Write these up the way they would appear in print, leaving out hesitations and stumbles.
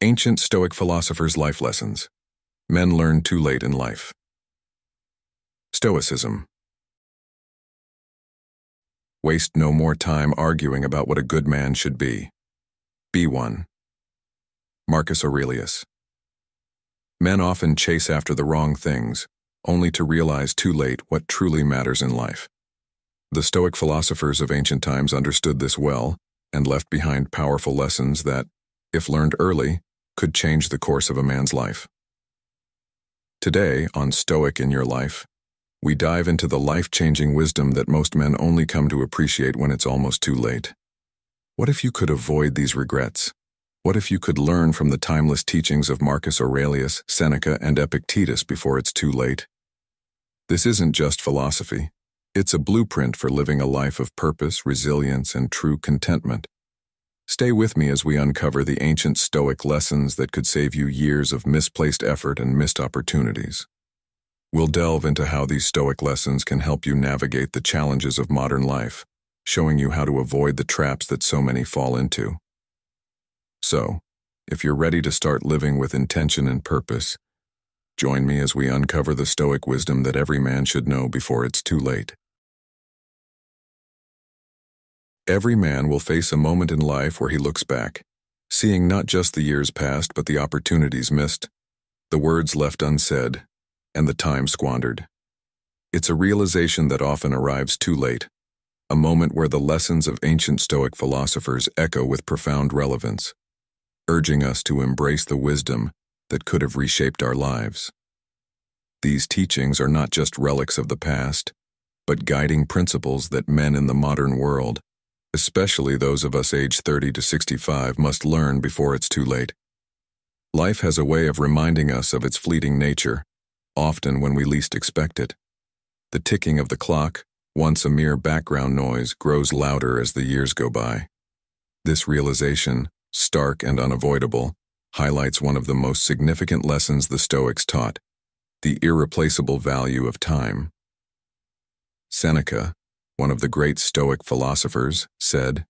Ancient Stoic philosophers' life lessons. Men learn too late in life. Stoicism. Waste no more time arguing about what a good man should be. Be one. Marcus Aurelius. Men often chase after the wrong things, only to realize too late what truly matters in life. The Stoic philosophers of ancient times understood this well and left behind powerful lessons that, if learned early, could change the course of a man's life. Today, on Stoic in Your Life, we dive into the life-changing wisdom that most men only come to appreciate when it's almost too late. What if you could avoid these regrets? What if you could learn from the timeless teachings of Marcus Aurelius, Seneca, and Epictetus before it's too late? This isn't just philosophy. It's a blueprint for living a life of purpose, resilience, and true contentment. Stay with me as we uncover the ancient Stoic lessons that could save you years of misplaced effort and missed opportunities. We'll delve into how these Stoic lessons can help you navigate the challenges of modern life, showing you how to avoid the traps that so many fall into. So, if you're ready to start living with intention and purpose, join me as we uncover the Stoic wisdom that every man should know before it's too late. Every man will face a moment in life where he looks back, seeing not just the years past but the opportunities missed, the words left unsaid, and the time squandered. It's a realization that often arrives too late, a moment where the lessons of ancient Stoic philosophers echo with profound relevance, urging us to embrace the wisdom that could have reshaped our lives. These teachings are not just relics of the past, but guiding principles that men in the modern world, especially those of us aged 30 to 65, must learn before it's too late. Life has a way of reminding us of its fleeting nature, often when we least expect it. The ticking of the clock, once a mere background noise, grows louder as the years go by. This realization, stark and unavoidable, highlights one of the most significant lessons the Stoics taught: the irreplaceable value of time. Seneca, one of the great Stoic philosophers, said,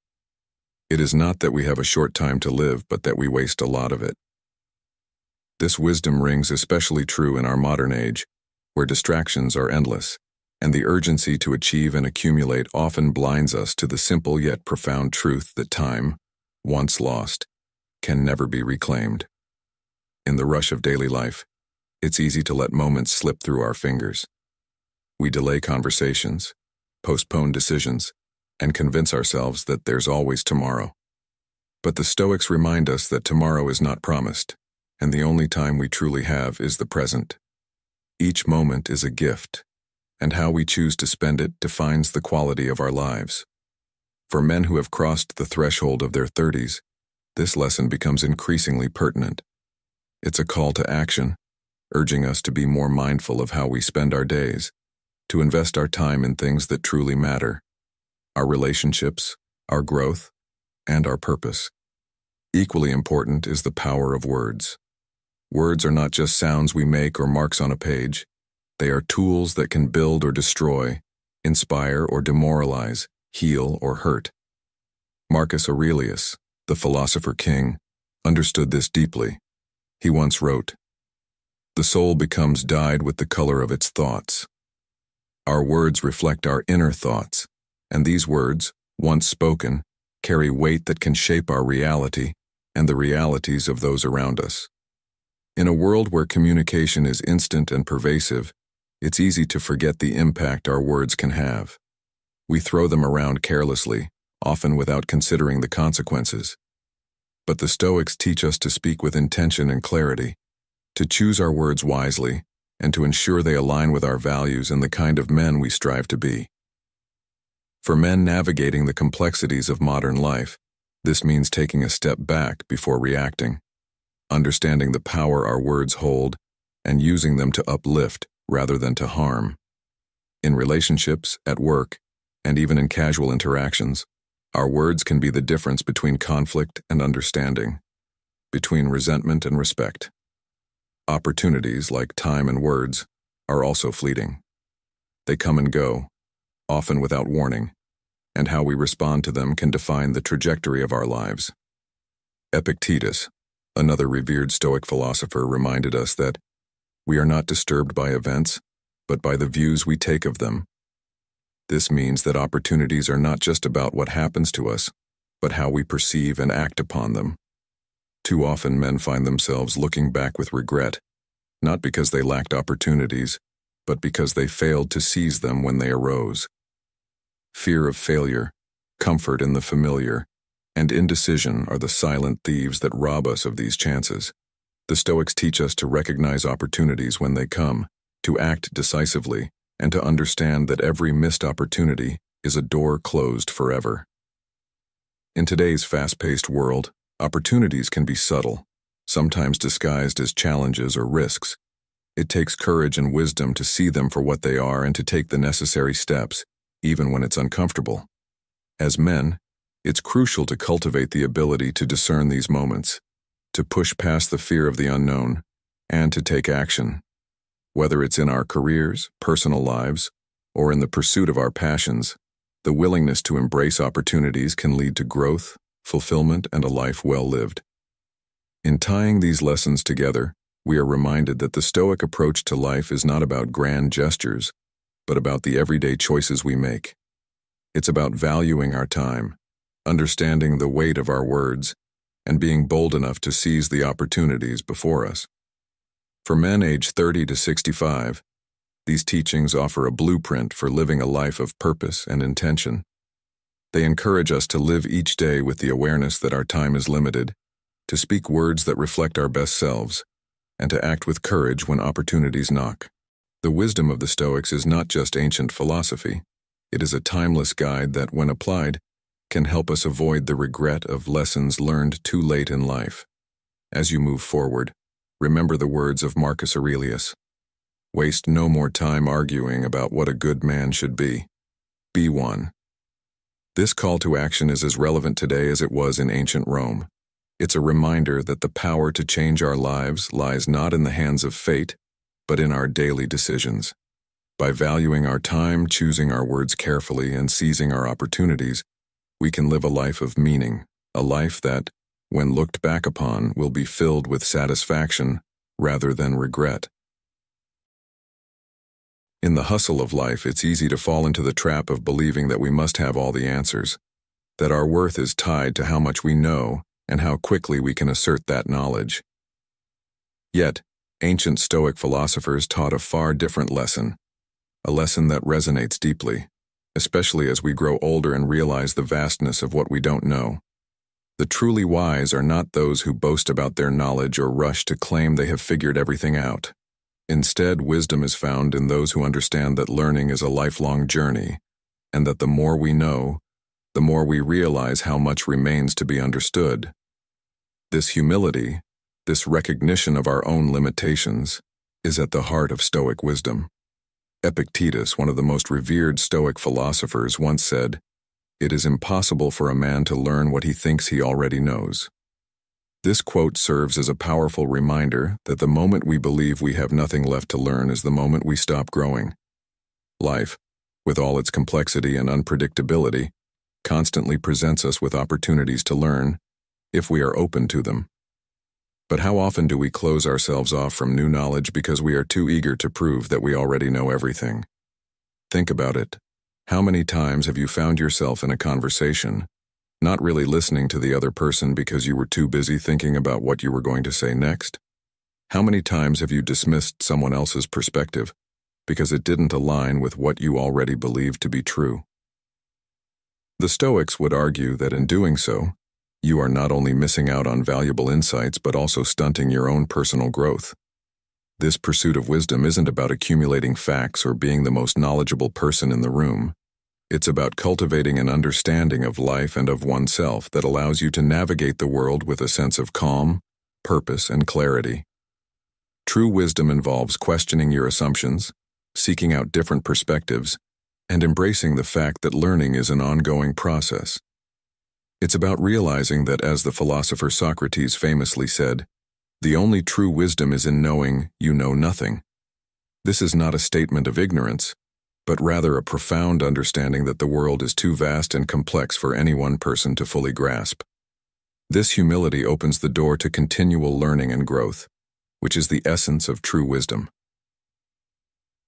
"It is not that we have a short time to live, but that we waste a lot of it." This wisdom rings especially true in our modern age, where distractions are endless, and the urgency to achieve and accumulate often blinds us to the simple yet profound truth that time, once lost, can never be reclaimed. In the rush of daily life, it's easy to let moments slip through our fingers. We delay conversations, postpone decisions, and convince ourselves that there's always tomorrow. But the Stoics remind us that tomorrow is not promised, and the only time we truly have is the present. Each moment is a gift, and how we choose to spend it defines the quality of our lives. For men who have crossed the threshold of their 30s, this lesson becomes increasingly pertinent. It's a call to action, urging us to be more mindful of how we spend our days, to invest our time in things that truly matter: our relationships, our growth, and our purpose. Equally important is the power of words. Words are not just sounds we make or marks on a page. They are tools that can build or destroy, inspire or demoralize, heal or hurt. Marcus Aurelius, the philosopher king, understood this deeply. He once wrote, "The soul becomes dyed with the color of its thoughts." Our words reflect our inner thoughts, and these words, once spoken, carry weight that can shape our reality and the realities of those around us. In a world where communication is instant and pervasive, it's easy to forget the impact our words can have. We throw them around carelessly, often without considering the consequences. But the Stoics teach us to speak with intention and clarity, to choose our words wisely, and to ensure they align with our values and the kind of men we strive to be. For men navigating the complexities of modern life, this means taking a step back before reacting, understanding the power our words hold, and using them to uplift rather than to harm. In relationships, at work, and even in casual interactions, our words can be the difference between conflict and understanding, between resentment and respect. Opportunities, like time and words, are also fleeting. They come and go, often without warning, and how we respond to them can define the trajectory of our lives. Epictetus, Another revered Stoic philosopher reminded us that we are not disturbed by events, but by the views we take of them. This means that opportunities are not just about what happens to us, but how we perceive and act upon them. Too often men find themselves looking back with regret, not because they lacked opportunities, but because they failed to seize them when they arose. Fear of failure, comfort in the familiar, and indecision are the silent thieves that rob us of these chances. The Stoics teach us to recognize opportunities when they come, to act decisively, and to understand that every missed opportunity is a door closed forever. In today's fast-paced world, opportunities can be subtle, sometimes disguised as challenges or risks. It takes courage and wisdom to see them for what they are and to take the necessary steps, even when it's uncomfortable. As men, it's crucial to cultivate the ability to discern these moments, to push past the fear of the unknown, and to take action. Whether it's in our careers, personal lives, or in the pursuit of our passions, the willingness to embrace opportunities can lead to growth, fulfillment, and a life well lived. In tying these lessons together, we are reminded that the Stoic approach to life is not about grand gestures, but about the everyday choices we make. It's about valuing our time, understanding the weight of our words, and being bold enough to seize the opportunities before us. For men aged 30 to 65, these teachings offer a blueprint for living a life of purpose and intention. They encourage us to live each day with the awareness that our time is limited, to speak words that reflect our best selves, and to act with courage when opportunities knock. The wisdom of the Stoics is not just ancient philosophy. It is a timeless guide that, when applied, can help us avoid the regret of lessons learned too late in life. As you move forward, remember the words of Marcus Aurelius. Waste no more time arguing about what a good man should be. Be one. This call to action is as relevant today as it was in ancient Rome. It's a reminder that the power to change our lives lies not in the hands of fate, but in our daily decisions. By valuing our time, choosing our words carefully, and seizing our opportunities, we can live a life of meaning, a life that, when looked back upon, will be filled with satisfaction rather than regret. In the hustle of life, it's easy to fall into the trap of believing that we must have all the answers, that our worth is tied to how much we know and how quickly we can assert that knowledge. Yet, ancient Stoic philosophers taught a far different lesson, a lesson that resonates deeply, especially as we grow older and realize the vastness of what we don't know. The truly wise are not those who boast about their knowledge or rush to claim they have figured everything out. Instead, wisdom is found in those who understand that learning is a lifelong journey, and that the more we know, the more we realize how much remains to be understood. This humility, this recognition of our own limitations, is at the heart of Stoic wisdom. Epictetus, one of the most revered Stoic philosophers, once said, "It is impossible for a man to learn what he thinks he already knows." This quote serves as a powerful reminder that the moment we believe we have nothing left to learn is the moment we stop growing. Life, with all its complexity and unpredictability, constantly presents us with opportunities to learn, if we are open to them. But how often do we close ourselves off from new knowledge because we are too eager to prove that we already know everything? Think about it. How many times have you found yourself in a conversation, not really listening to the other person because you were too busy thinking about what you were going to say next? How many times have you dismissed someone else's perspective because it didn't align with what you already believed to be true? The Stoics would argue that in doing so, you are not only missing out on valuable insights but also stunting your own personal growth. This pursuit of wisdom isn't about accumulating facts or being the most knowledgeable person in the room. It's about cultivating an understanding of life and of oneself that allows you to navigate the world with a sense of calm, purpose, and clarity. True wisdom involves questioning your assumptions, seeking out different perspectives, and embracing the fact that learning is an ongoing process. It's about realizing that, as the philosopher Socrates famously said, "The only true wisdom is in knowing you know nothing." This is not a statement of ignorance, but rather a profound understanding that the world is too vast and complex for any one person to fully grasp. This humility opens the door to continual learning and growth, which is the essence of true wisdom.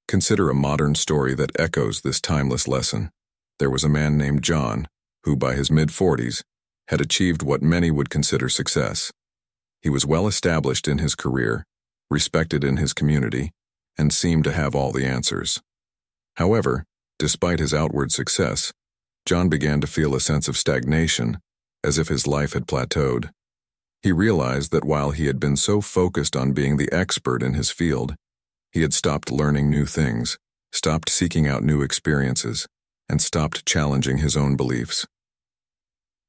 Consider a modern story that echoes this timeless lesson. There was a man named John, who by his mid-40s had achieved what many would consider success. He was well established in his career, respected in his community, and seemed to have all the answers. However, despite his outward success, John began to feel a sense of stagnation, as if his life had plateaued. He realized that while he had been so focused on being the expert in his field, he had stopped learning new things, stopped seeking out new experiences, and stopped challenging his own beliefs.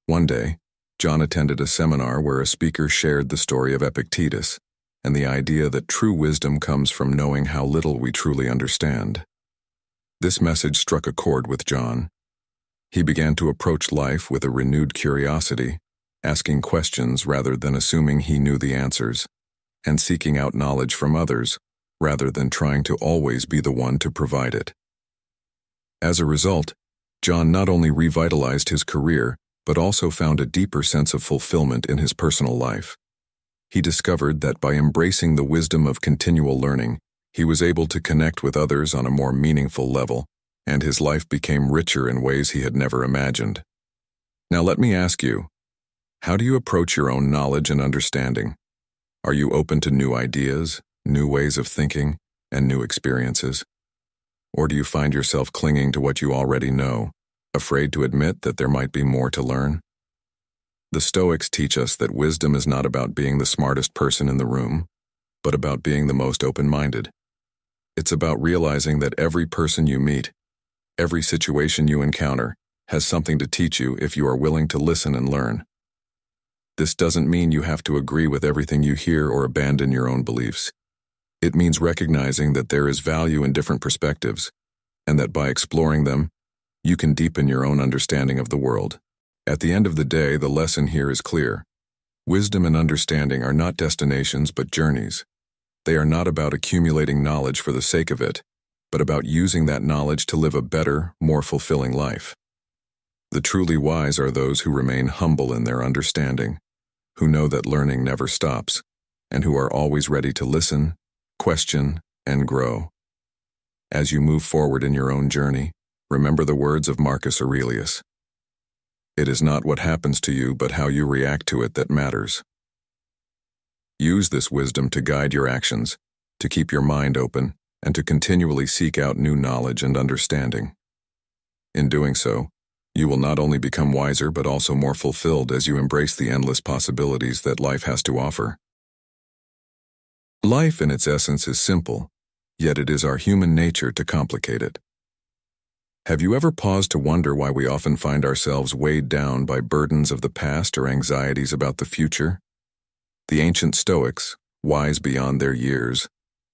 One day, John attended a seminar where a speaker shared the story of Epictetus and the idea that true wisdom comes from knowing how little we truly understand. This message struck a chord with John. He began to approach life with a renewed curiosity, asking questions rather than assuming he knew the answers, and seeking out knowledge from others rather than trying to always be the one to provide it. As a result, John not only revitalized his career, but also found a deeper sense of fulfillment in his personal life. He discovered that by embracing the wisdom of continual learning, he was able to connect with others on a more meaningful level, and his life became richer in ways he had never imagined. Now let me ask you, how do you approach your own knowledge and understanding? Are you open to new ideas, new ways of thinking, and new experiences? Or do you find yourself clinging to what you already know, afraid to admit that there might be more to learn? The Stoics teach us that wisdom is not about being the smartest person in the room, but about being the most open-minded. It's about realizing that every person you meet, every situation you encounter, has something to teach you if you are willing to listen and learn. This doesn't mean you have to agree with everything you hear or abandon your own beliefs. It means recognizing that there is value in different perspectives, and that by exploring them, you can deepen your own understanding of the world. At the end of the day, the lesson here is clear. Wisdom and understanding are not destinations but journeys. They are not about accumulating knowledge for the sake of it, but about using that knowledge to live a better, more fulfilling life. The truly wise are those who remain humble in their understanding, who know that learning never stops, and who are always ready to listen, question, and grow. As you move forward in your own journey, remember the words of Marcus Aurelius. It is not what happens to you, but how you react to it that matters. Use this wisdom to guide your actions, to keep your mind open, and to continually seek out new knowledge and understanding. In doing so, you will not only become wiser but also more fulfilled as you embrace the endless possibilities that life has to offer. Life in its essence is simple, yet it is our human nature to complicate it. Have you ever paused to wonder why we often find ourselves weighed down by burdens of the past or anxieties about the future? The ancient Stoics, wise beyond their years,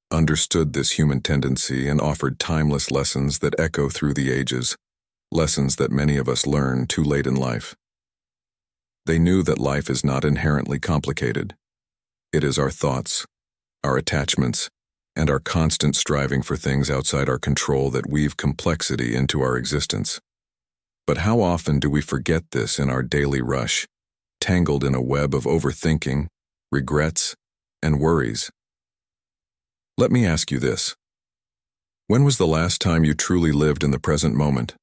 understood this human tendency and offered timeless lessons that echo through the ages, lessons that many of us learn too late in life. They knew that life is not inherently complicated. It is our thoughts, our attachments, and our constant striving for things outside our control that weave complexity into our existence. But how often do we forget this in our daily rush, tangled in a web of overthinking, regrets, and worries? Let me ask you this. When was the last time you truly lived in the present moment?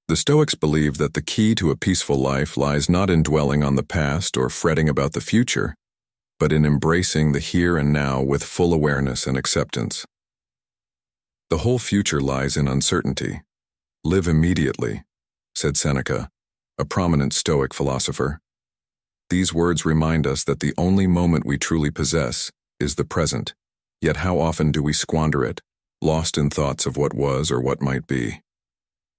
The Stoics believed that the key to a peaceful life lies not in dwelling on the past or fretting about the future, but in embracing the here and now with full awareness and acceptance. The whole future lies in uncertainty. Live immediately, said Seneca, a prominent Stoic philosopher. These words remind us that the only moment we truly possess is the present, yet how often do we squander it, lost in thoughts of what was or what might be?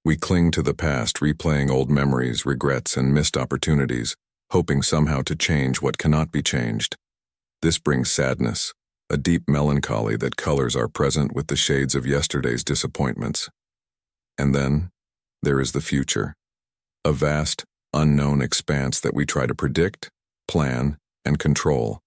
We cling to the past, replaying old memories, regrets, and missed opportunities, hoping somehow to change what cannot be changed. This brings sadness, a deep melancholy that colors our present with the shades of yesterday's disappointments. And then, there is the future, a vast, unknown expanse that we try to predict, plan, and control.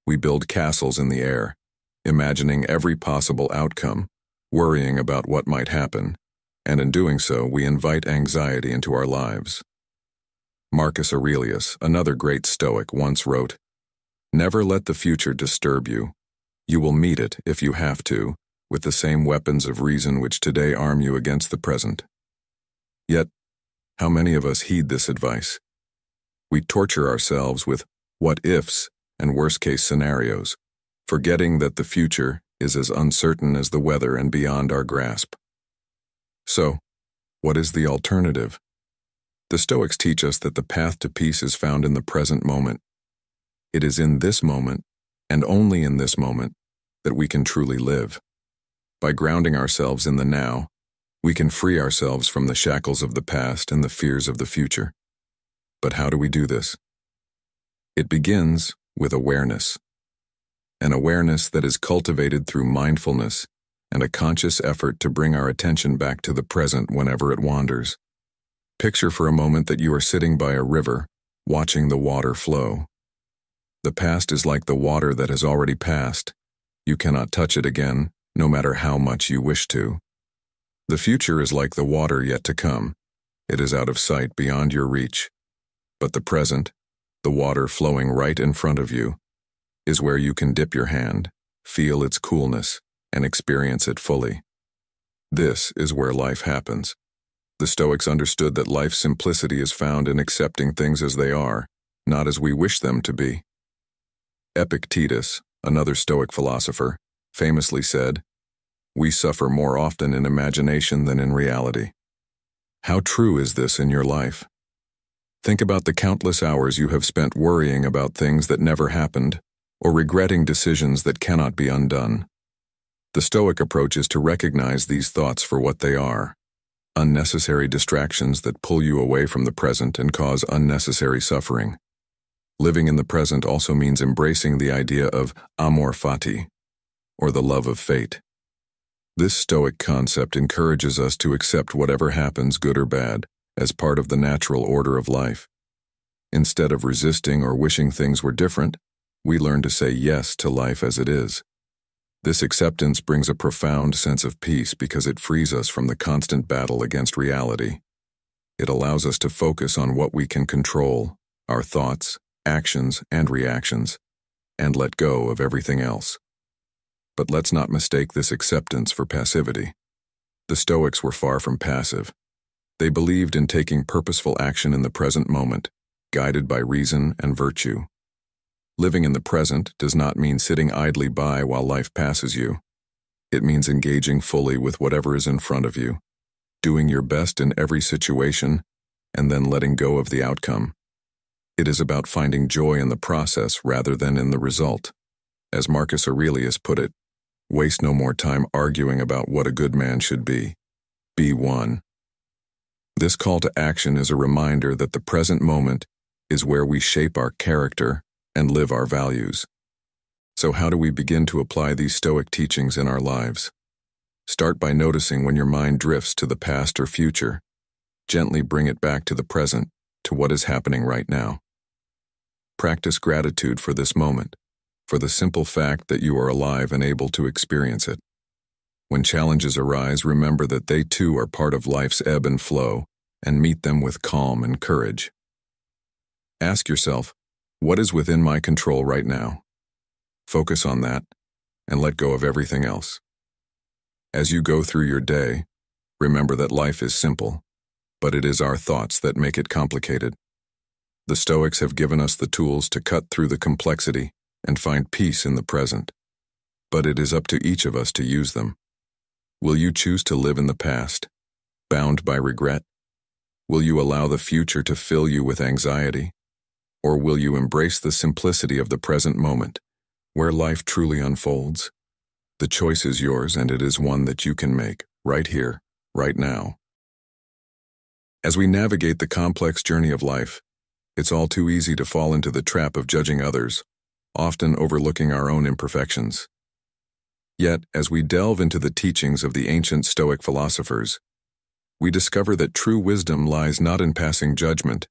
We build castles in the air, imagining every possible outcome, worrying about what might happen, and in doing so, we invite anxiety into our lives. Marcus Aurelius, another great Stoic, once wrote, "Never let the future disturb you. You will meet it, if you have to, with the same weapons of reason which today arm you against the present." Yet, how many of us heed this advice? We torture ourselves with what-ifs and worst-case scenarios, forgetting that the future is as uncertain as the weather and beyond our grasp. So, what is the alternative? The Stoics teach us that the path to peace is found in the present moment. It is in this moment, and only in this moment, that we can truly live. By grounding ourselves in the now, we can free ourselves from the shackles of the past and the fears of the future. But how do we do this? It begins with awareness. An awareness that is cultivated through mindfulness and a conscious effort to bring our attention back to the present whenever it wanders. Picture for a moment that you are sitting by a river, watching the water flow. The past is like the water that has already passed. You cannot touch it again, no matter how much you wish to. The future is like the water yet to come. It is out of sight, beyond your reach. But the present, the water flowing right in front of you, is where you can dip your hand, feel its coolness, and experience it fully. This is where life happens. The Stoics understood that life's simplicity is found in accepting things as they are, not as we wish them to be. Epictetus, another Stoic philosopher, famously said, "We suffer more often in imagination than in reality." How true is this in your life? Think about the countless hours you have spent worrying about things that never happened, or regretting decisions that cannot be undone. The Stoic approach is to recognize these thoughts for what they are: unnecessary distractions that pull you away from the present and cause unnecessary suffering. Living in the present also means embracing the idea of amor fati, or the love of fate. This Stoic concept encourages us to accept whatever happens, good or bad, as part of the natural order of life. Instead of resisting or wishing things were different, we learn to say yes to life as it is. This acceptance brings a profound sense of peace because it frees us from the constant battle against reality. It allows us to focus on what we can control, our thoughts, actions, and reactions, and let go of everything else. But let's not mistake this acceptance for passivity. The Stoics were far from passive. They believed in taking purposeful action in the present moment, guided by reason and virtue. Living in the present does not mean sitting idly by while life passes you. It means engaging fully with whatever is in front of you, doing your best in every situation, and then letting go of the outcome. It is about finding joy in the process rather than in the result. As Marcus Aurelius put it, waste no more time arguing about what a good man should be. Be one. This call to action is a reminder that the present moment is where we shape our character and live our values. So how do we begin to apply these Stoic teachings in our lives? Start by noticing when your mind drifts to the past or future. Gently bring it back to the present, to what is happening right now. Practice gratitude for this moment, for the simple fact that you are alive and able to experience it. When challenges arise, remember that they too are part of life's ebb and flow, and meet them with calm and courage. Ask yourself, what is within my control right now? Focus on that, and let go of everything else. As you go through your day, remember that life is simple, but it is our thoughts that make it complicated. The Stoics have given us the tools to cut through the complexity and find peace in the present. But it is up to each of us to use them. Will you choose to live in the past, bound by regret? Will you allow the future to fill you with anxiety? Or will you embrace the simplicity of the present moment, where life truly unfolds? The choice is yours, and it is one that you can make, right here, right now. As we navigate the complex journey of life, it's all too easy to fall into the trap of judging others, often overlooking our own imperfections. Yet, as we delve into the teachings of the ancient Stoic philosophers, we discover that true wisdom lies not in passing judgment,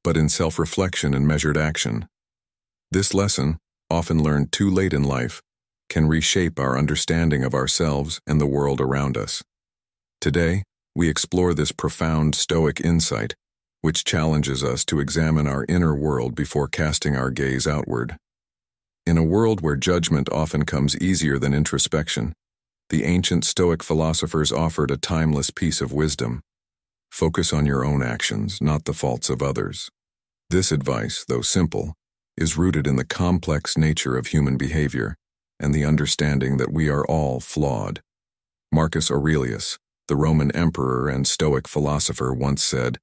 but in self-reflection and measured action. This lesson, often learned too late in life, can reshape our understanding of ourselves and the world around us. Today, we explore this profound Stoic insight, which challenges us to examine our inner world before casting our gaze outward. In a world where judgment often comes easier than introspection, the ancient Stoic philosophers offered a timeless piece of wisdom. Focus on your own actions, not the faults of others. This advice, though simple, is rooted in the complex nature of human behavior and the understanding that we are all flawed. Marcus Aurelius, the Roman emperor and Stoic philosopher, once said,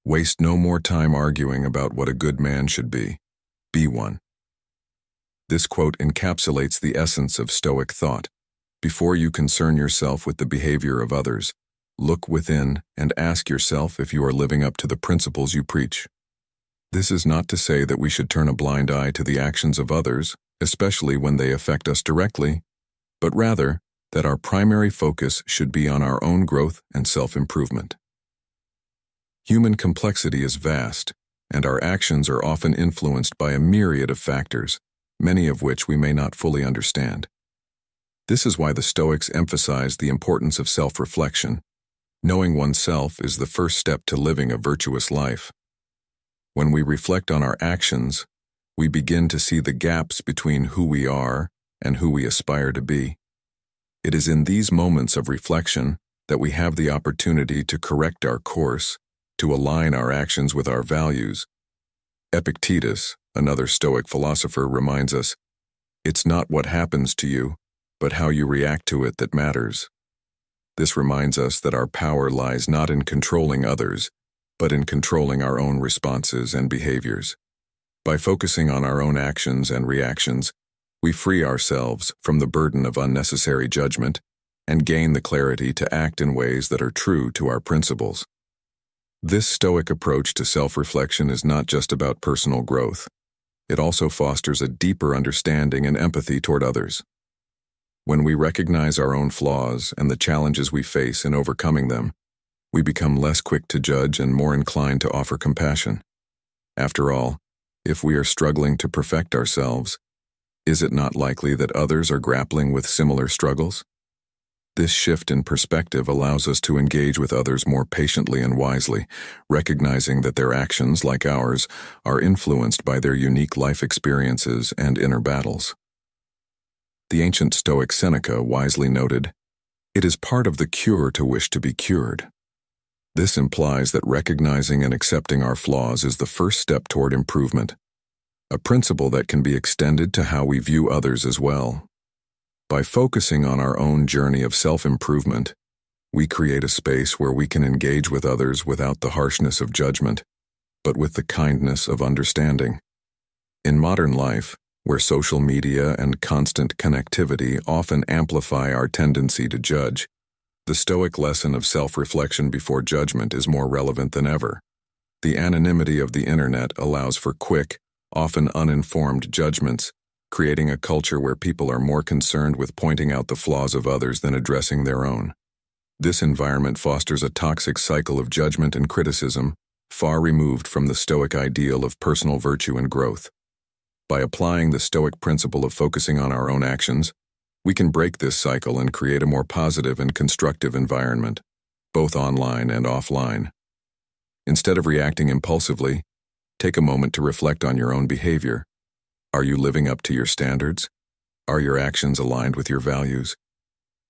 "Waste no more time arguing about what a good man should be. Be one." This quote encapsulates the essence of Stoic thought. Before you concern yourself with the behavior of others, look within and ask yourself if you are living up to the principles you preach. This is not to say that we should turn a blind eye to the actions of others, especially when they affect us directly, but rather that our primary focus should be on our own growth and self-improvement. Human complexity is vast, and our actions are often influenced by a myriad of factors, many of which we may not fully understand. This is why the Stoics emphasize the importance of self-reflection. Knowing oneself is the first step to living a virtuous life. When we reflect on our actions, we begin to see the gaps between who we are and who we aspire to be. It is in these moments of reflection that we have the opportunity to correct our course, to align our actions with our values. Epictetus, another Stoic philosopher, reminds us, "It's not what happens to you, but how you react to it that matters." This reminds us that our power lies not in controlling others, but in controlling our own responses and behaviors. By focusing on our own actions and reactions, we free ourselves from the burden of unnecessary judgment and gain the clarity to act in ways that are true to our principles. This Stoic approach to self-reflection is not just about personal growth. It also fosters a deeper understanding and empathy toward others. When we recognize our own flaws and the challenges we face in overcoming them, we become less quick to judge and more inclined to offer compassion. After all, if we are struggling to perfect ourselves, is it not likely that others are grappling with similar struggles? This shift in perspective allows us to engage with others more patiently and wisely, recognizing that their actions, like ours, are influenced by their unique life experiences and inner battles. The ancient Stoic Seneca wisely noted, "It is part of the cure to wish to be cured." This implies that recognizing and accepting our flaws is the first step toward improvement, a principle that can be extended to how we view others as well. By focusing on our own journey of self-improvement, we create a space where we can engage with others without the harshness of judgment, but with the kindness of understanding. In modern life, where social media and constant connectivity often amplify our tendency to judge, the Stoic lesson of self-reflection before judgment is more relevant than ever. The anonymity of the internet allows for quick, often uninformed judgments, creating a culture where people are more concerned with pointing out the flaws of others than addressing their own. This environment fosters a toxic cycle of judgment and criticism, far removed from the Stoic ideal of personal virtue and growth. By applying the Stoic principle of focusing on our own actions, we can break this cycle and create a more positive and constructive environment, both online and offline. Instead of reacting impulsively, take a moment to reflect on your own behavior. Are you living up to your standards? Are your actions aligned with your values?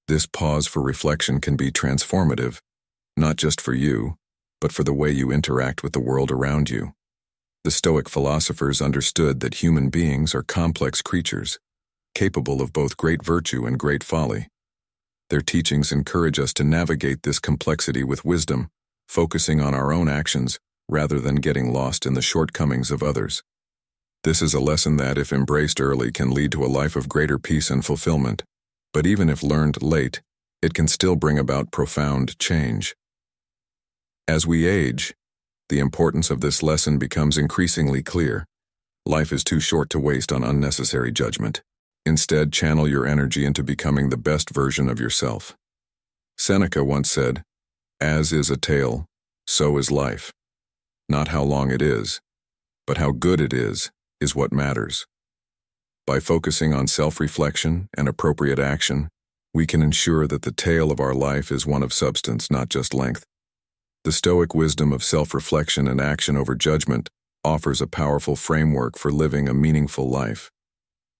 This pause for reflection can be transformative, not just for you, but for the way you interact with the world around you. The Stoic philosophers understood that human beings are complex creatures, capable of both great virtue and great folly. Their teachings encourage us to navigate this complexity with wisdom, focusing on our own actions rather than getting lost in the shortcomings of others. This is a lesson that, if embraced early, can lead to a life of greater peace and fulfillment. But even if learned late, it can still bring about profound change. As we age, the importance of this lesson becomes increasingly clear. Life is too short to waste on unnecessary judgment. Instead, channel your energy into becoming the best version of yourself. Seneca once said, "As is a tale, so is life. Not how long it is, but how good it is what matters." By focusing on self-reflection and appropriate action, we can ensure that the tale of our life is one of substance, not just length. The Stoic wisdom of self-reflection and action over judgment offers a powerful framework for living a meaningful life.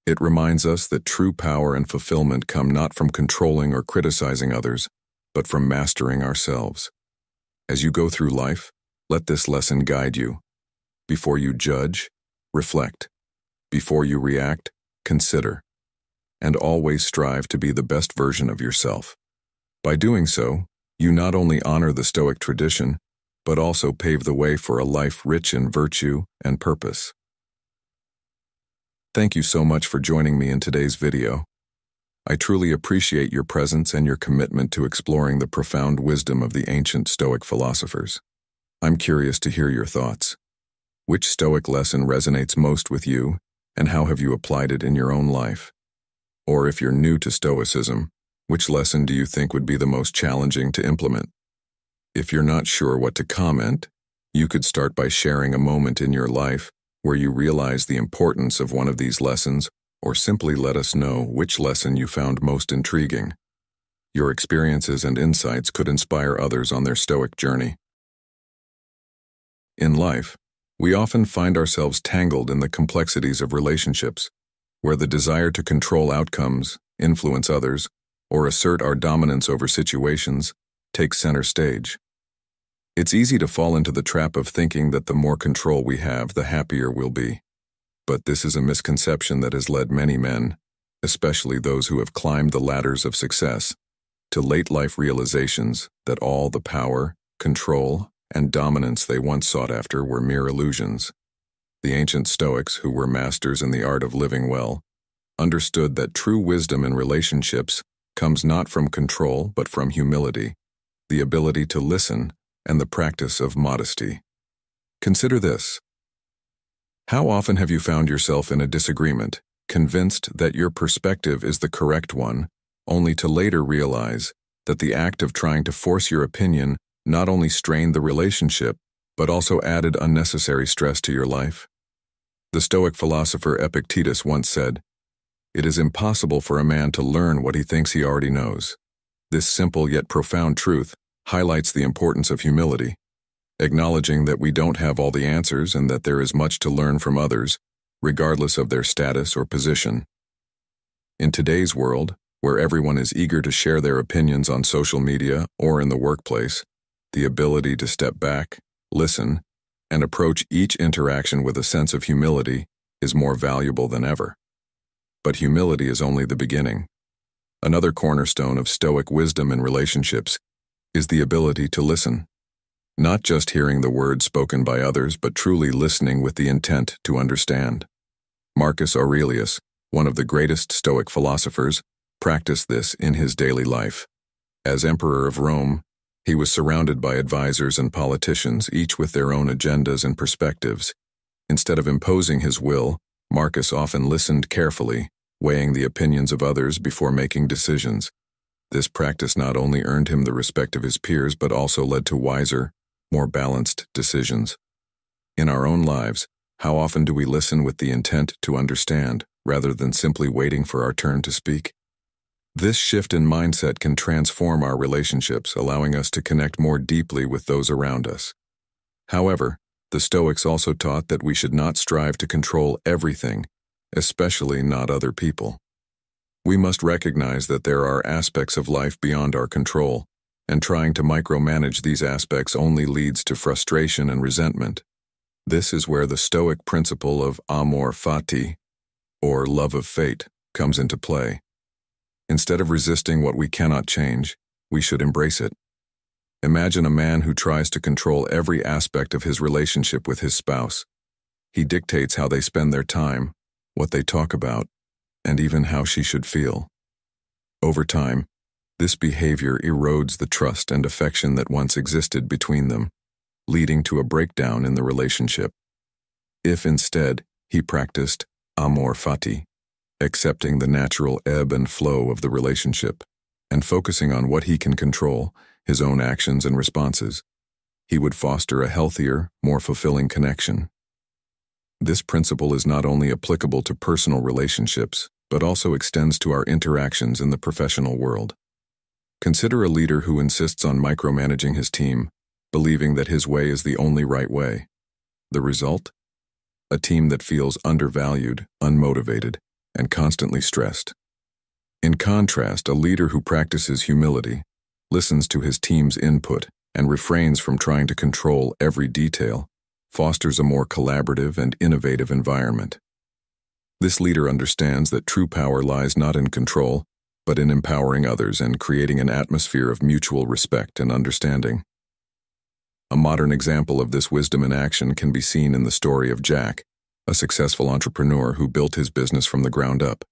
It reminds us that true power and fulfillment come not from controlling or criticizing others, but from mastering ourselves. As you go through life, let this lesson guide you. Before you judge, reflect. Before you react, consider. And always strive to be the best version of yourself. By doing so, you not only honor the Stoic tradition, but also pave the way for a life rich in virtue and purpose. Thank you so much for joining me in today's video. I truly appreciate your presence and your commitment to exploring the profound wisdom of the ancient Stoic philosophers. I'm curious to hear your thoughts. Which Stoic lesson resonates most with you, and how have you applied it in your own life? Or if you're new to Stoicism, which lesson do you think would be the most challenging to implement? If you're not sure what to comment, you could start by sharing a moment in your life where you realize the importance of one of these lessons, or simply let us know which lesson you found most intriguing. Your experiences and insights could inspire others on their Stoic journey. In life, we often find ourselves tangled in the complexities of relationships, where the desire to control outcomes, influence others, or assert our dominance over situations takes center stage. It's easy to fall into the trap of thinking that the more control we have, the happier we'll be. But this is a misconception that has led many men, especially those who have climbed the ladders of success, to late-life realizations that all the power, control, and dominance they once sought after were mere illusions. The ancient Stoics, who were masters in the art of living well, understood that true wisdom in relationships comes not from control but from humility, the ability to listen, and the practice of modesty. Consider this. How often have you found yourself in a disagreement, convinced that your perspective is the correct one, only to later realize that the act of trying to force your opinion not only strained the relationship, but also added unnecessary stress to your life? The Stoic philosopher Epictetus once said, "It is impossible for a man to learn what he thinks he already knows." This simple yet profound truth highlights the importance of humility, acknowledging that we don't have all the answers and that there is much to learn from others, regardless of their status or position. In today's world, where everyone is eager to share their opinions on social media or in the workplace, the ability to step back, listen, and approach each interaction with a sense of humility is more valuable than ever. But humility is only the beginning. Another cornerstone of Stoic wisdom in relationships is the ability to listen. Not just hearing the words spoken by others, but truly listening with the intent to understand. Marcus Aurelius, one of the greatest Stoic philosophers, practiced this in his daily life. As Emperor of Rome, he was surrounded by advisors and politicians, each with their own agendas and perspectives. Instead of imposing his will, Marcus often listened carefully, weighing the opinions of others before making decisions. This practice not only earned him the respect of his peers, but also led to wiser, more balanced decisions. In our own lives, how often do we listen with the intent to understand, rather than simply waiting for our turn to speak? This shift in mindset can transform our relationships, allowing us to connect more deeply with those around us. However, the Stoics also taught that we should not strive to control everything, especially not other people. We must recognize that there are aspects of life beyond our control, and trying to micromanage these aspects only leads to frustration and resentment. This is where the Stoic principle of amor fati, or love of fate, comes into play. Instead of resisting what we cannot change, we should embrace it. Imagine a man who tries to control every aspect of his relationship with his spouse. He dictates how they spend their time, what they talk about, and even how she should feel. Over time, this behavior erodes the trust and affection that once existed between them, leading to a breakdown in the relationship. If instead he practiced amor fati, accepting the natural ebb and flow of the relationship, and focusing on what he can control, his own actions and responses, he would foster a healthier, more fulfilling connection. This principle is not only applicable to personal relationships, but also extends to our interactions in the professional world. Consider a leader who insists on micromanaging his team, believing that his way is the only right way. The result? A team that feels undervalued, unmotivated, and constantly stressed. In contrast, a leader who practices humility, listens to his team's input, and refrains from trying to control every detail, fosters a more collaborative and innovative environment. This leader understands that true power lies not in control, but in empowering others and creating an atmosphere of mutual respect and understanding. A modern example of this wisdom in action can be seen in the story of Jack, a successful entrepreneur who built his business from the ground up.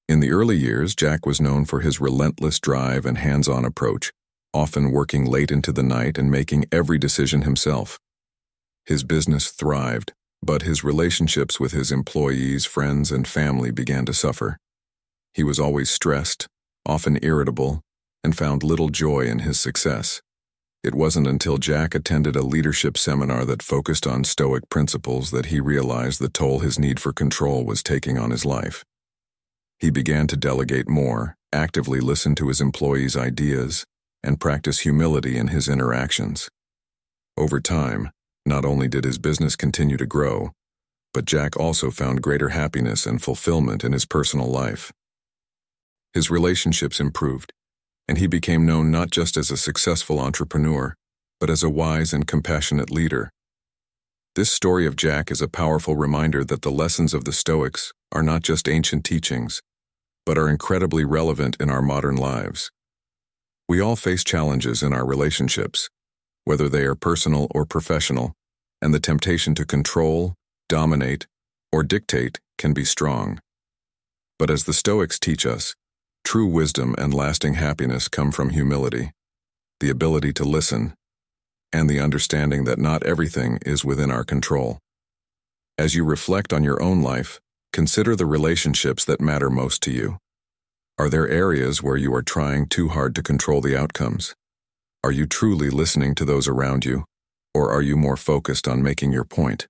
In the early years, Jack was known for his relentless drive and hands-on approach, often working late into the night and making every decision himself. His business thrived, but his relationships with his employees, friends, and family began to suffer. He was always stressed, often irritable, and found little joy in his success. It wasn't until Jack attended a leadership seminar that focused on Stoic principles that he realized the toll his need for control was taking on his life. He began to delegate more, actively listen to his employees' ideas, and practice humility in his interactions. Over time, not only did his business continue to grow, but Jack also found greater happiness and fulfillment in his personal life. His relationships improved, and he became known not just as a successful entrepreneur, but as a wise and compassionate leader. This story of Jack is a powerful reminder that the lessons of the Stoics are not just ancient teachings, but are incredibly relevant in our modern lives. We all face challenges in our relationships, whether they are personal or professional, and the temptation to control, dominate, or dictate can be strong. But as the Stoics teach us, true wisdom and lasting happiness come from humility, the ability to listen, and the understanding that not everything is within our control. As you reflect on your own life, consider the relationships that matter most to you. Are there areas where you are trying too hard to control the outcomes? Are you truly listening to those around you, or are you more focused on making your point?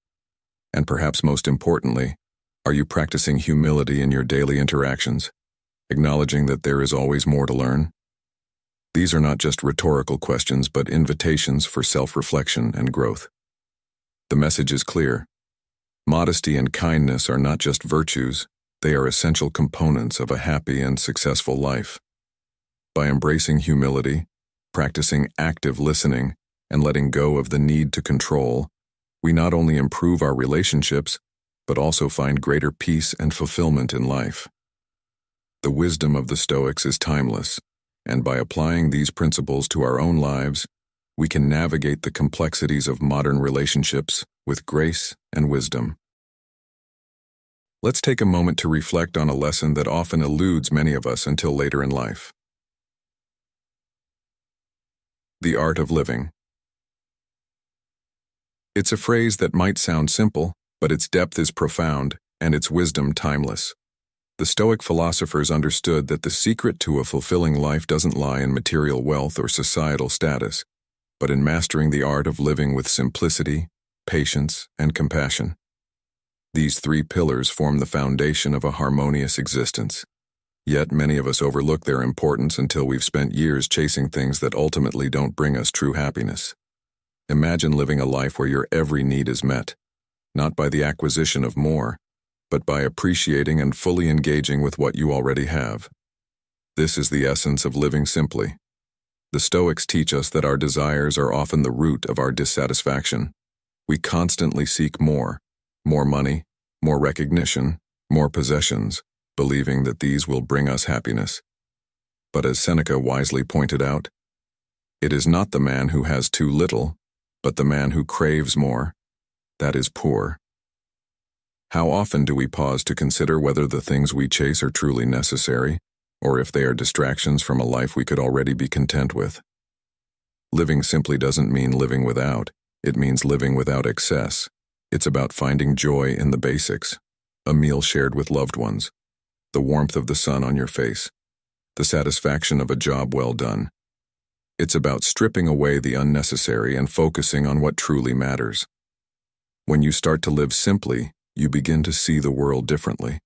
And perhaps most importantly, are you practicing humility in your daily interactions, acknowledging that there is always more to learn? These are not just rhetorical questions, but invitations for self-reflection and growth. The message is clear. Modesty and kindness are not just virtues, they are essential components of a happy and successful life. By embracing humility, practicing active listening, and letting go of the need to control, we not only improve our relationships, but also find greater peace and fulfillment in life. The wisdom of the Stoics is timeless, and by applying these principles to our own lives, we can navigate the complexities of modern relationships with grace and wisdom. Let's take a moment to reflect on a lesson that often eludes many of us until later in life. The art of living. It's a phrase that might sound simple, but its depth is profound and its wisdom timeless. The Stoic philosophers understood that the secret to a fulfilling life doesn't lie in material wealth or societal status, but in mastering the art of living with simplicity, patience, and compassion. These three pillars form the foundation of a harmonious existence. Yet many of us overlook their importance until we've spent years chasing things that ultimately don't bring us true happiness. Imagine living a life where your every need is met, not by the acquisition of more, but by appreciating and fully engaging with what you already have. This is the essence of living simply. The Stoics teach us that our desires are often the root of our dissatisfaction. We constantly seek more money, more recognition, more possessions, believing that these will bring us happiness. But as Seneca wisely pointed out, it is not the man who has too little, but the man who craves more, that is poor. How often do we pause to consider whether the things we chase are truly necessary, or if they are distractions from a life we could already be content with? Living simply doesn't mean living without, it means living without excess. It's about finding joy in the basics, a meal shared with loved ones, the warmth of the sun on your face, the satisfaction of a job well done. It's about stripping away the unnecessary and focusing on what truly matters. When you start to live simply, you begin to see the world differently.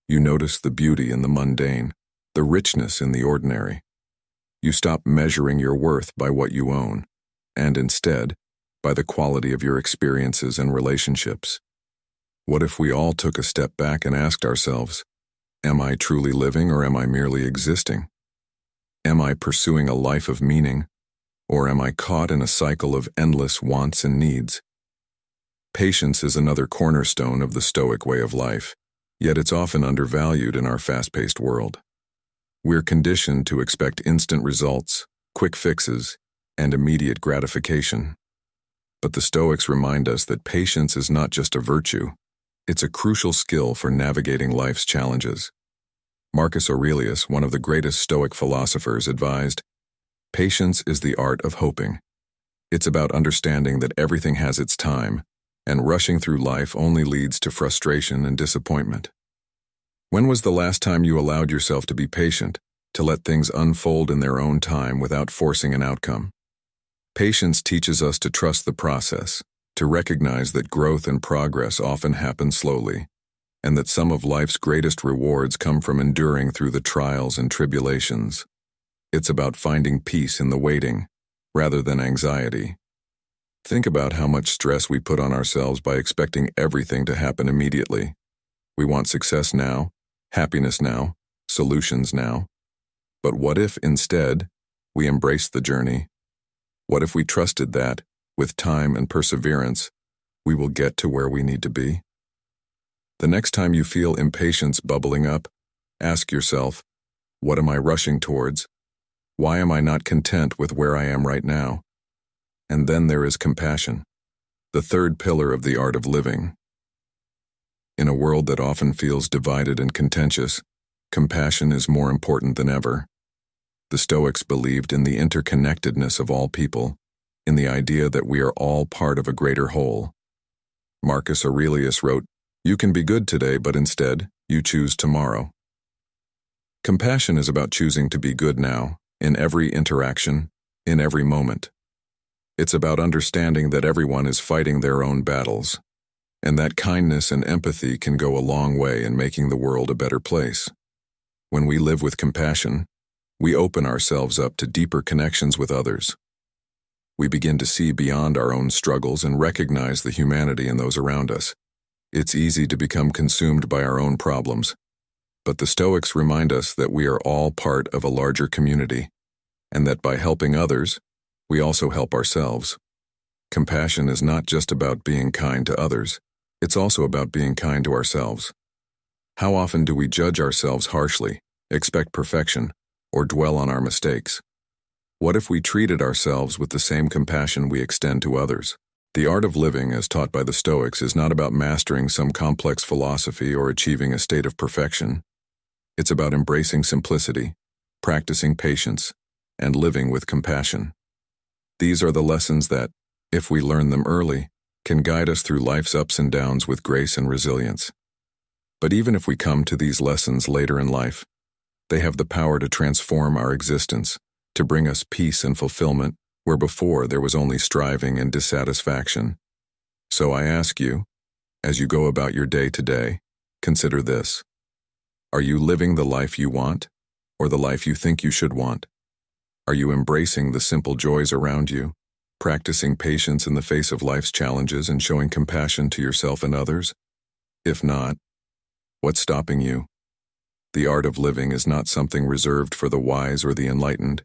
You notice the beauty in the mundane, the richness in the ordinary. You stop measuring your worth by what you own, and instead, by the quality of your experiences and relationships. What if we all took a step back and asked ourselves, am I truly living or am I merely existing? Am I pursuing a life of meaning, or am I caught in a cycle of endless wants and needs? Patience is another cornerstone of the Stoic way of life, yet it's often undervalued in our fast-paced world. We're conditioned to expect instant results, quick fixes, and immediate gratification. But the Stoics remind us that patience is not just a virtue, it's a crucial skill for navigating life's challenges. Marcus Aurelius, one of the greatest Stoic philosophers, advised, "Patience is the art of hoping." It's about understanding that everything has its time, and rushing through life only leads to frustration and disappointment. When was the last time you allowed yourself to be patient, to let things unfold in their own time without forcing an outcome? Patience teaches us to trust the process, to recognize that growth and progress often happen slowly, and that some of life's greatest rewards come from enduring through the trials and tribulations. It's about finding peace in the waiting, rather than anxiety. Think about how much stress we put on ourselves by expecting everything to happen immediately. We want success now, happiness now, solutions now. But what if, instead, we embraced the journey? What if we trusted that, with time and perseverance, we will get to where we need to be? The next time you feel impatience bubbling up, ask yourself, what am I rushing towards? Why am I not content with where I am right now? And then there is compassion, the third pillar of the art of living. In a world that often feels divided and contentious, compassion is more important than ever. The Stoics believed in the interconnectedness of all people, in the idea that we are all part of a greater whole. Marcus Aurelius wrote, "You can be good today, but instead, you choose tomorrow." Compassion is about choosing to be good now, in every interaction, in every moment. It's about understanding that everyone is fighting their own battles, and that kindness and empathy can go a long way in making the world a better place. When we live with compassion, we open ourselves up to deeper connections with others. We begin to see beyond our own struggles and recognize the humanity in those around us. It's easy to become consumed by our own problems, but the Stoics remind us that we are all part of a larger community, and that by helping others, we also help ourselves. Compassion is not just about being kind to others, it's also about being kind to ourselves. How often do we judge ourselves harshly, expect perfection, or dwell on our mistakes? What if we treated ourselves with the same compassion we extend to others? The art of living, as taught by the Stoics, is not about mastering some complex philosophy or achieving a state of perfection. It's about embracing simplicity, practicing patience, and living with compassion. These are the lessons that, if we learn them early, can guide us through life's ups and downs with grace and resilience. But even if we come to these lessons later in life, they have the power to transform our existence, to bring us peace and fulfillment where before there was only striving and dissatisfaction. So I ask you, as you go about your day today, consider this. Are you living the life you want, or the life you think you should want? Are you embracing the simple joys around you, practicing patience in the face of life's challenges and showing compassion to yourself and others? If not, what's stopping you? The art of living is not something reserved for the wise or the enlightened.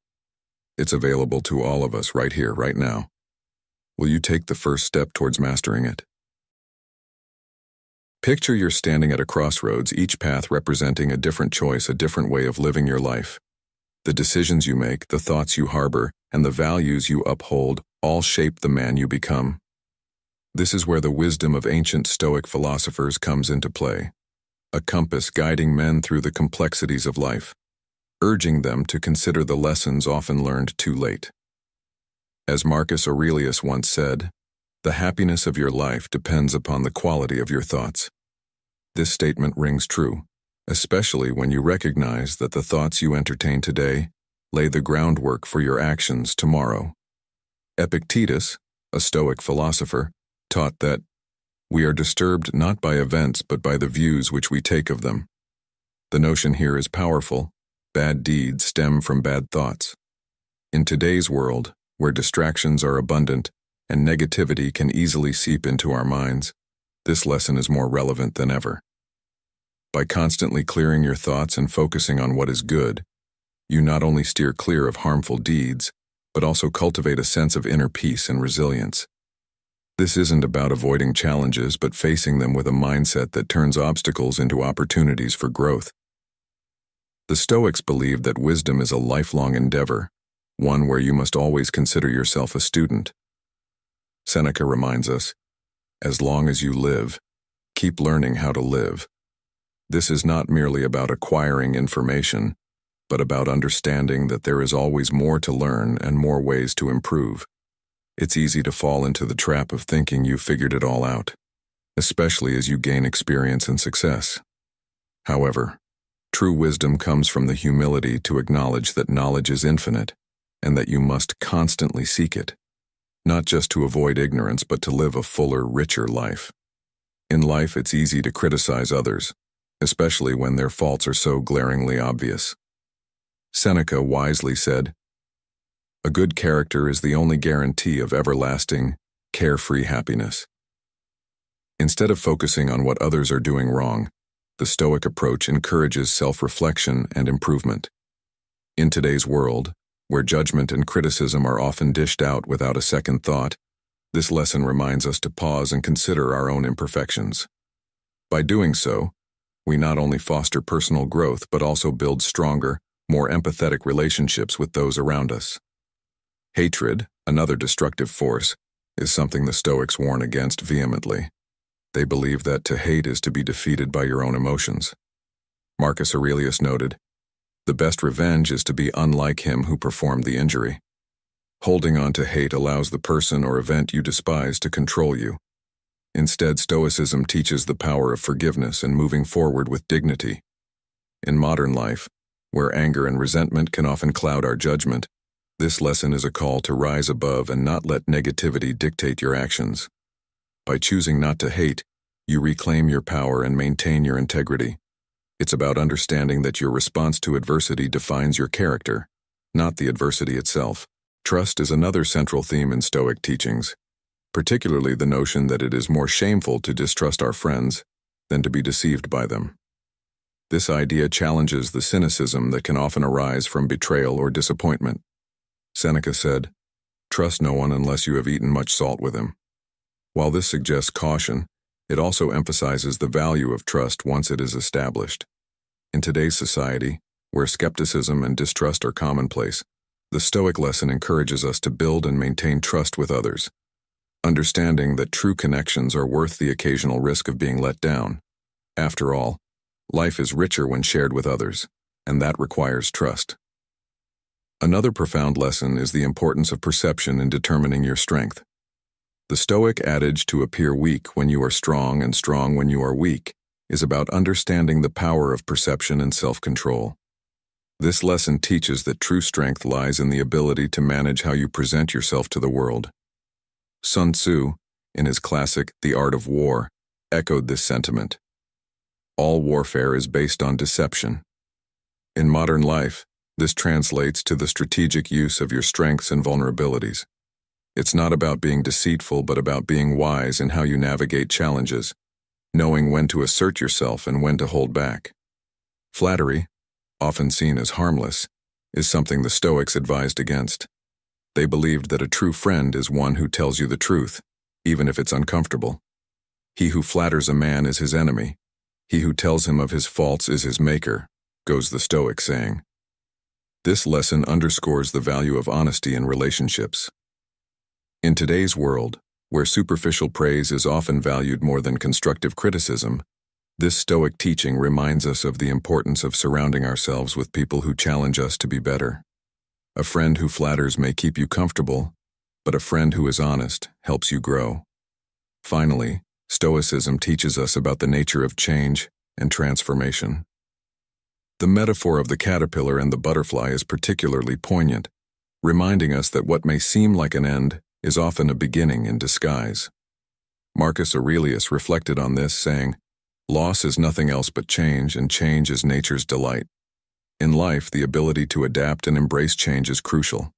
It's available to all of us right here, right now. Will you take the first step towards mastering it? Picture you're standing at a crossroads, each path representing a different choice, a different way of living your life. The decisions you make, the thoughts you harbor, and the values you uphold all shape the man you become. This is where the wisdom of ancient Stoic philosophers comes into play, a compass guiding men through the complexities of life, urging them to consider the lessons often learned too late. As Marcus Aurelius once said, "The happiness of your life depends upon the quality of your thoughts." This statement rings true, especially when you recognize that the thoughts you entertain today lay the groundwork for your actions tomorrow. Epictetus, a Stoic philosopher, taught that we are disturbed not by events but by the views which we take of them. The notion here is powerful. Bad deeds stem from bad thoughts. In today's world, where distractions are abundant and negativity can easily seep into our minds, this lesson is more relevant than ever. By constantly clearing your thoughts and focusing on what is good, you not only steer clear of harmful deeds, but also cultivate a sense of inner peace and resilience. This isn't about avoiding challenges, but facing them with a mindset that turns obstacles into opportunities for growth. The Stoics believed that wisdom is a lifelong endeavor, one where you must always consider yourself a student. Seneca reminds us, as long as you live, keep learning how to live. This is not merely about acquiring information, but about understanding that there is always more to learn and more ways to improve. It's easy to fall into the trap of thinking you've figured it all out, especially as you gain experience and success. However, true wisdom comes from the humility to acknowledge that knowledge is infinite and that you must constantly seek it, not just to avoid ignorance, but to live a fuller, richer life. In life, it's easy to criticize others, especially when their faults are so glaringly obvious. Seneca wisely said, "A good character is the only guarantee of everlasting, carefree happiness." Instead of focusing on what others are doing wrong, the Stoic approach encourages self-reflection and improvement. In today's world, where judgment and criticism are often dished out without a second thought, this lesson reminds us to pause and consider our own imperfections. By doing so, we not only foster personal growth but also build stronger, more empathetic relationships with those around us. Hatred, another destructive force, is something the Stoics warn against vehemently. They believe that to hate is to be defeated by your own emotions. Marcus Aurelius noted, "The best revenge is to be unlike him who performed the injury." Holding on to hate allows the person or event you despise to control you. Instead, Stoicism teaches the power of forgiveness and moving forward with dignity. In modern life, where anger and resentment can often cloud our judgment, this lesson is a call to rise above and not let negativity dictate your actions. By choosing not to hate, you reclaim your power and maintain your integrity. It's about understanding that your response to adversity defines your character, not the adversity itself. Trust is another central theme in Stoic teachings, particularly the notion that it is more shameful to distrust our friends than to be deceived by them. This idea challenges the cynicism that can often arise from betrayal or disappointment. Seneca said, "Trust no one unless you have eaten much salt with him." While this suggests caution, it also emphasizes the value of trust once it is established. In today's society, where skepticism and distrust are commonplace, the Stoic lesson encourages us to build and maintain trust with others, understanding that true connections are worth the occasional risk of being let down. After all, life is richer when shared with others, and that requires trust. Another profound lesson is the importance of perception in determining your strength. The Stoic adage to appear weak when you are strong and strong when you are weak is about understanding the power of perception and self-control. This lesson teaches that true strength lies in the ability to manage how you present yourself to the world. Sun Tzu, in his classic The Art of War, echoed this sentiment. All warfare is based on deception. In modern life, this translates to the strategic use of your strengths and vulnerabilities. It's not about being deceitful, but about being wise in how you navigate challenges, knowing when to assert yourself and when to hold back. Flattery, often seen as harmless, is something the Stoics advised against. They believed that a true friend is one who tells you the truth, even if it's uncomfortable. He who flatters a man is his enemy. He who tells him of his faults is his maker, goes the Stoic saying. This lesson underscores the value of honesty in relationships. In today's world, where superficial praise is often valued more than constructive criticism, this Stoic teaching reminds us of the importance of surrounding ourselves with people who challenge us to be better. A friend who flatters may keep you comfortable, but a friend who is honest helps you grow. Finally, Stoicism teaches us about the nature of change and transformation. The metaphor of the caterpillar and the butterfly is particularly poignant, reminding us that what may seem like an end is often a beginning in disguise. Marcus Aurelius reflected on this, saying, "Loss is nothing else but change, and change is nature's delight." In life, the ability to adapt and embrace change is crucial.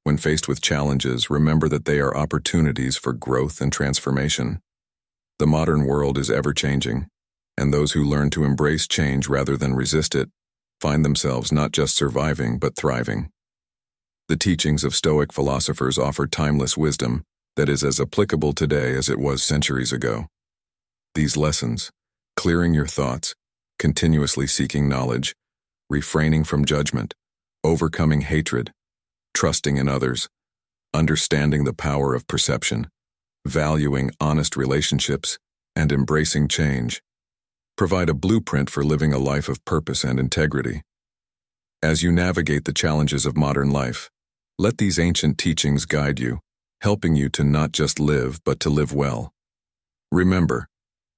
When faced with challenges, remember that they are opportunities for growth and transformation. The modern world is ever-changing, and those who learn to embrace change rather than resist it find themselves not just surviving but thriving. The teachings of Stoic philosophers offer timeless wisdom that is as applicable today as it was centuries ago. These lessons, clearing your thoughts, continuously seeking knowledge, refraining from judgment, overcoming hatred, trusting in others, understanding the power of perception, valuing honest relationships, and embracing change, provide a blueprint for living a life of purpose and integrity. As you navigate the challenges of modern life, let these ancient teachings guide you, helping you to not just live but to live well. Remember,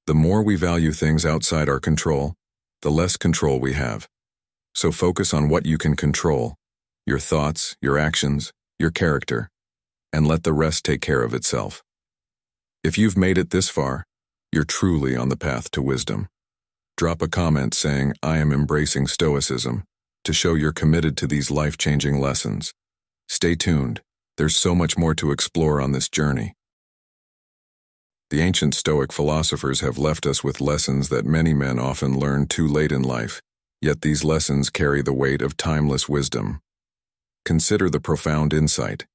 the more we value things outside our control, the less control we have. So focus on what you can control, your thoughts, your actions, your character, and let the rest take care of itself. If you've made it this far, you're truly on the path to wisdom. Drop a comment saying, "I am embracing Stoicism," to show you're committed to these life-changing lessons. Stay tuned, there's so much more to explore on this journey. The ancient Stoic philosophers have left us with lessons that many men often learn too late in life, yet these lessons carry the weight of timeless wisdom. Consider the profound insight.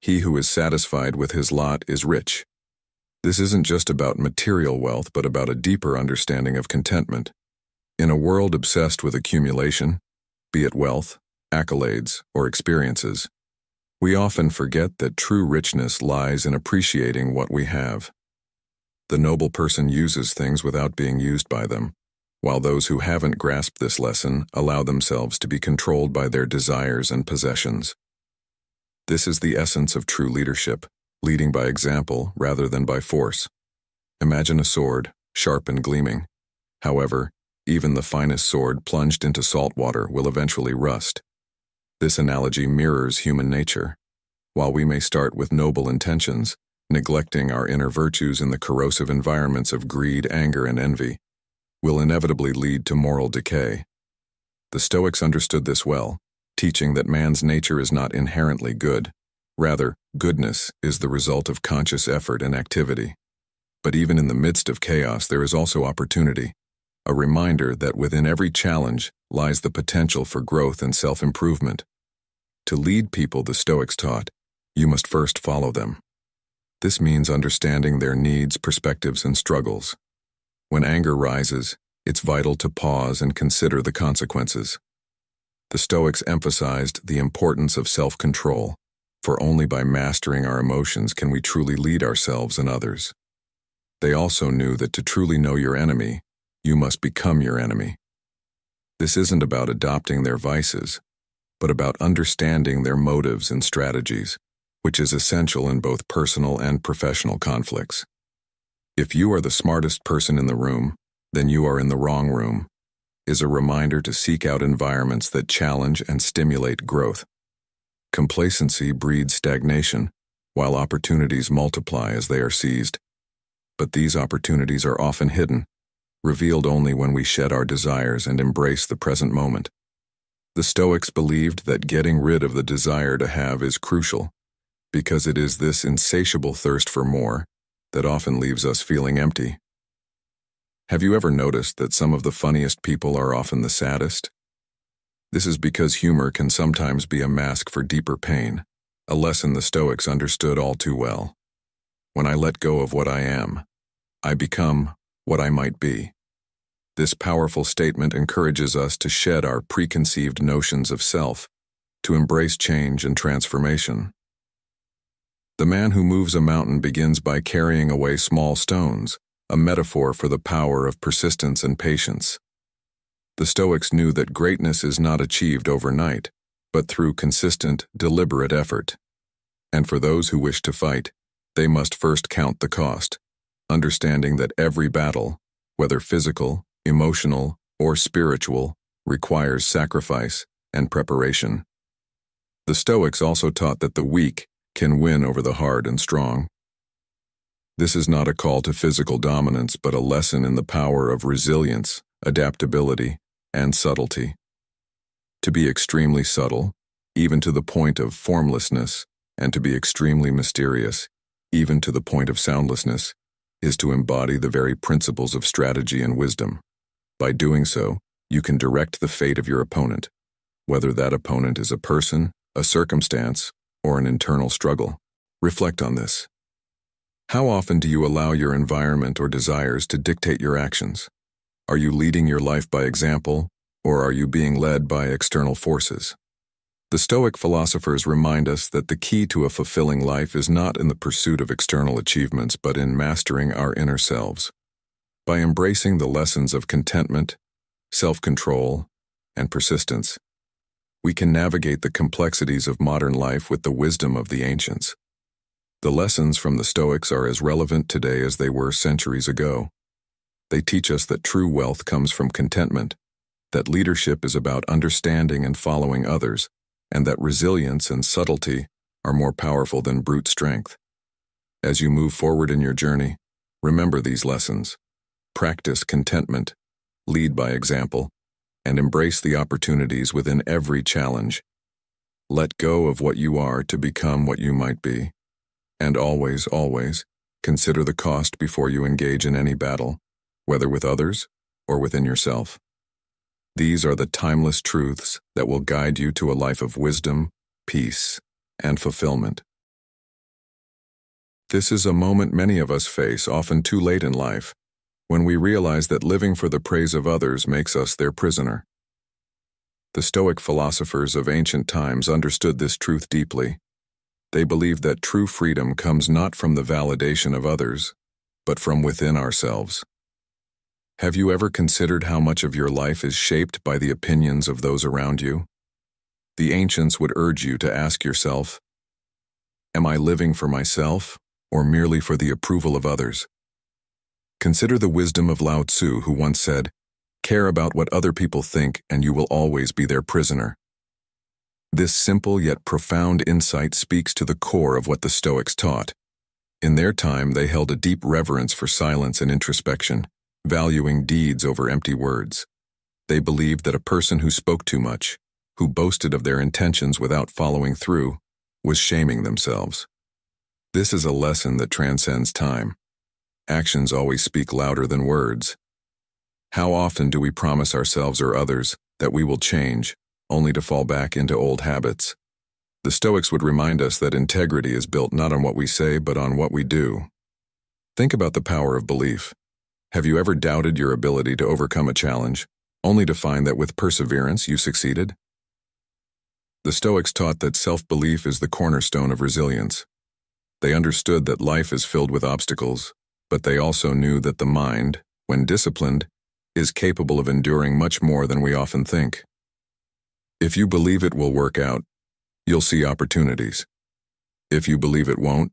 He who is satisfied with his lot is rich. This isn't just about material wealth, but about a deeper understanding of contentment. In a world obsessed with accumulation, be it wealth, accolades, or experiences, we often forget that true richness lies in appreciating what we have. The noble person uses things without being used by them, while those who haven't grasped this lesson allow themselves to be controlled by their desires and possessions. This is the essence of true leadership, leading by example rather than by force. Imagine a sword, sharp and gleaming. However, even the finest sword plunged into salt water will eventually rust. This analogy mirrors human nature. While we may start with noble intentions, neglecting our inner virtues in the corrosive environments of greed, anger, and envy will inevitably lead to moral decay. The Stoics understood this well, teaching that man's nature is not inherently good. Rather, goodness is the result of conscious effort and activity. But even in the midst of chaos, there is also opportunity, a reminder that within every challenge lies the potential for growth and self-improvement. To lead people, the Stoics taught, you must first follow them. This means understanding their needs, perspectives, and struggles. When anger rises, it's vital to pause and consider the consequences. The Stoics emphasized the importance of self-control, for only by mastering our emotions can we truly lead ourselves and others. They also knew that to truly know your enemy, you must become your enemy. This isn't about adopting their vices, but about understanding their motives and strategies, which is essential in both personal and professional conflicts. If you are the smartest person in the room, then you are in the wrong room, is a reminder to seek out environments that challenge and stimulate growth. Complacency breeds stagnation, while opportunities multiply as they are seized. But these opportunities are often hidden, revealed only when we shed our desires and embrace the present moment. The Stoics believed that getting rid of the desire to have is crucial, because it is this insatiable thirst for more that often leaves us feeling empty. Have you ever noticed that some of the funniest people are often the saddest? This is because humor can sometimes be a mask for deeper pain, a lesson the Stoics understood all too well. When I let go of what I am, I become what I might be. This powerful statement encourages us to shed our preconceived notions of self, to embrace change and transformation. The man who moves a mountain begins by carrying away small stones, a metaphor for the power of persistence and patience. The Stoics knew that greatness is not achieved overnight, but through consistent, deliberate effort. And for those who wish to fight, they must first count the cost, understanding that every battle, whether physical, emotional, or spiritual, requires sacrifice and preparation. The Stoics also taught that the weak can win over the hard and strong. This is not a call to physical dominance, but a lesson in the power of resilience, adaptability, and subtlety. To be extremely subtle, even to the point of formlessness, and to be extremely mysterious, even to the point of soundlessness, is to embody the very principles of strategy and wisdom. By doing so, you can direct the fate of your opponent, whether that opponent is a person, a circumstance, or an internal struggle. Reflect on this. How often do you allow your environment or desires to dictate your actions? Are you leading your life by example, or are you being led by external forces? The Stoic philosophers remind us that the key to a fulfilling life is not in the pursuit of external achievements, but in mastering our inner selves. By embracing the lessons of contentment, self-control, and persistence, we can navigate the complexities of modern life with the wisdom of the ancients. The lessons from the Stoics are as relevant today as they were centuries ago. They teach us that true wealth comes from contentment, that leadership is about understanding and following others, and that resilience and subtlety are more powerful than brute strength. As you move forward in your journey, remember these lessons. Practice contentment, lead by example, and embrace the opportunities within every challenge. Let go of what you are to become what you might be. And always, always, consider the cost before you engage in any battle, whether with others or within yourself. These are the timeless truths that will guide you to a life of wisdom, peace, and fulfillment. This is a moment many of us face, often too late in life, when we realize that living for the praise of others makes us their prisoner. The Stoic philosophers of ancient times understood this truth deeply. They believed that true freedom comes not from the validation of others, but from within ourselves. Have you ever considered how much of your life is shaped by the opinions of those around you? The ancients would urge you to ask yourself, am I living for myself or merely for the approval of others? Consider the wisdom of Lao Tzu, who once said, care about what other people think and you will always be their prisoner. This simple yet profound insight speaks to the core of what the Stoics taught. In their time, they held a deep reverence for silence and introspection, valuing deeds over empty words. They believed that a person who spoke too much, who boasted of their intentions without following through, was shaming themselves. This is a lesson that transcends time. Actions always speak louder than words. How often do we promise ourselves or others that we will change, only to fall back into old habits? The Stoics would remind us that integrity is built not on what we say, but on what we do. Think about the power of belief. Have you ever doubted your ability to overcome a challenge, only to find that with perseverance you succeeded? The Stoics taught that self-belief is the cornerstone of resilience. They understood that life is filled with obstacles, but they also knew that the mind, when disciplined, is capable of enduring much more than we often think. If you believe it will work out, you'll see opportunities. If you believe it won't,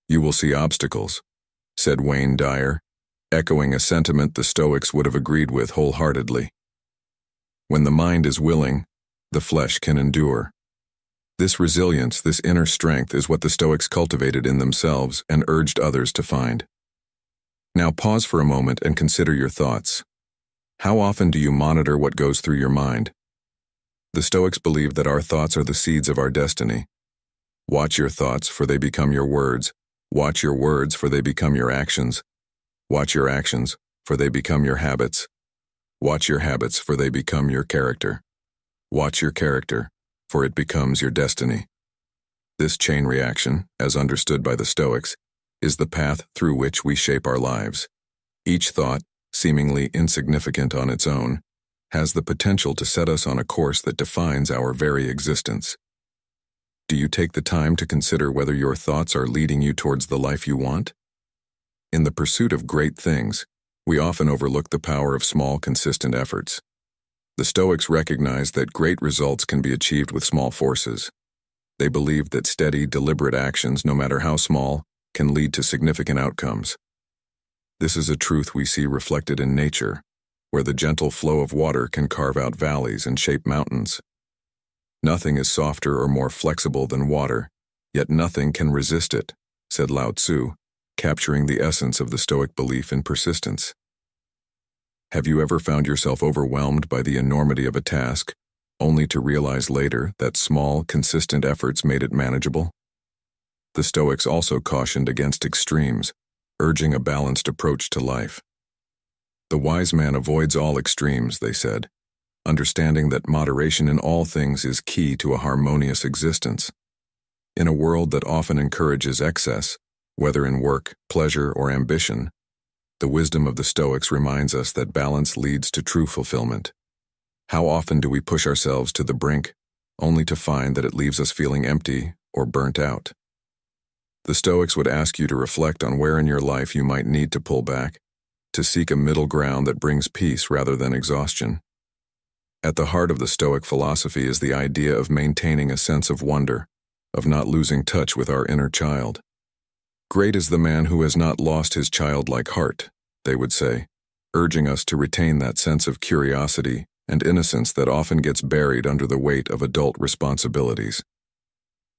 you will see obstacles, said Wayne Dyer, echoing a sentiment the Stoics would have agreed with wholeheartedly. When the mind is willing, the flesh can endure. This resilience, this inner strength, is what the Stoics cultivated in themselves and urged others to find. Now pause for a moment and consider your thoughts. How often do you monitor what goes through your mind? The Stoics believe that our thoughts are the seeds of our destiny. Watch your thoughts, for they become your words. Watch your words, for they become your actions. Watch your actions, for they become your habits. Watch your habits, for they become your character. Watch your character, for it becomes your destiny. This chain reaction, as understood by the Stoics, is the path through which we shape our lives. Each thought, seemingly insignificant on its own, has the potential to set us on a course that defines our very existence. Do you take the time to consider whether your thoughts are leading you towards the life you want? In the pursuit of great things, we often overlook the power of small, consistent efforts. The Stoics recognized that great results can be achieved with small forces. They believed that steady, deliberate actions, no matter how small, can lead to significant outcomes. This is a truth we see reflected in nature, where the gentle flow of water can carve out valleys and shape mountains. Nothing is softer or more flexible than water, yet nothing can resist it, said Lao Tzu, capturing the essence of the Stoic belief in persistence. Have you ever found yourself overwhelmed by the enormity of a task, only to realize later that small, consistent efforts made it manageable? The Stoics also cautioned against extremes, urging a balanced approach to life. The wise man avoids all extremes, they said, understanding that moderation in all things is key to a harmonious existence. In a world that often encourages excess, whether in work, pleasure, or ambition, the wisdom of the Stoics reminds us that balance leads to true fulfillment. How often do we push ourselves to the brink, only to find that it leaves us feeling empty or burnt out? The Stoics would ask you to reflect on where in your life you might need to pull back, to seek a middle ground that brings peace rather than exhaustion. At the heart of the Stoic philosophy is the idea of maintaining a sense of wonder, of not losing touch with our inner child. Great is the man who has not lost his childlike heart, they would say, urging us to retain that sense of curiosity and innocence that often gets buried under the weight of adult responsibilities.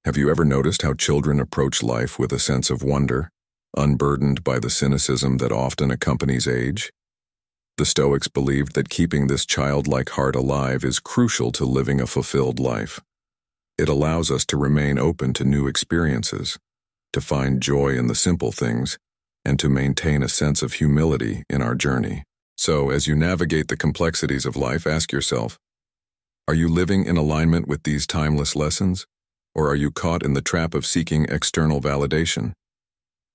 Have you ever noticed how children approach life with a sense of wonder, unburdened by the cynicism that often accompanies age? The Stoics believed that keeping this childlike heart alive is crucial to living a fulfilled life. It allows us to remain open to new experiences, to find joy in the simple things, and to maintain a sense of humility in our journey. So, as you navigate the complexities of life, ask yourself, are you living in alignment with these timeless lessons, or are you caught in the trap of seeking external validation?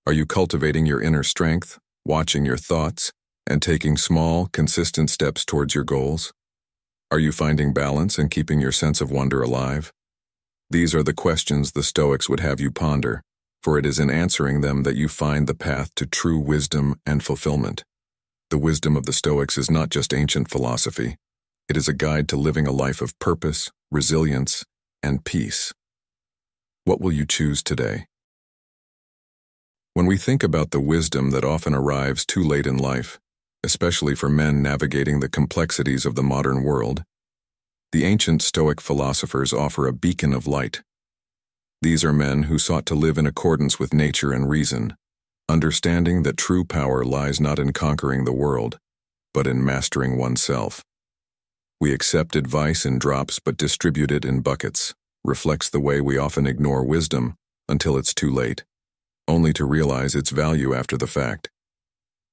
Are you cultivating your inner strength, watching your thoughts, and taking small, consistent steps towards your goals? Are you finding balance and keeping your sense of wonder alive? These are the questions the Stoics would have you ponder, for it is in answering them that you find the path to true wisdom and fulfillment. The wisdom of the Stoics is not just ancient philosophy. It is a guide to living a life of purpose, resilience, and peace. What will you choose today? When we think about the wisdom that often arrives too late in life, especially for men navigating the complexities of the modern world, the ancient Stoic philosophers offer a beacon of light. These are men who sought to live in accordance with nature and reason, understanding that true power lies not in conquering the world, but in mastering oneself. We accept advice in drops but distribute it in buckets, reflects the way we often ignore wisdom until it's too late, only to realize its value after the fact.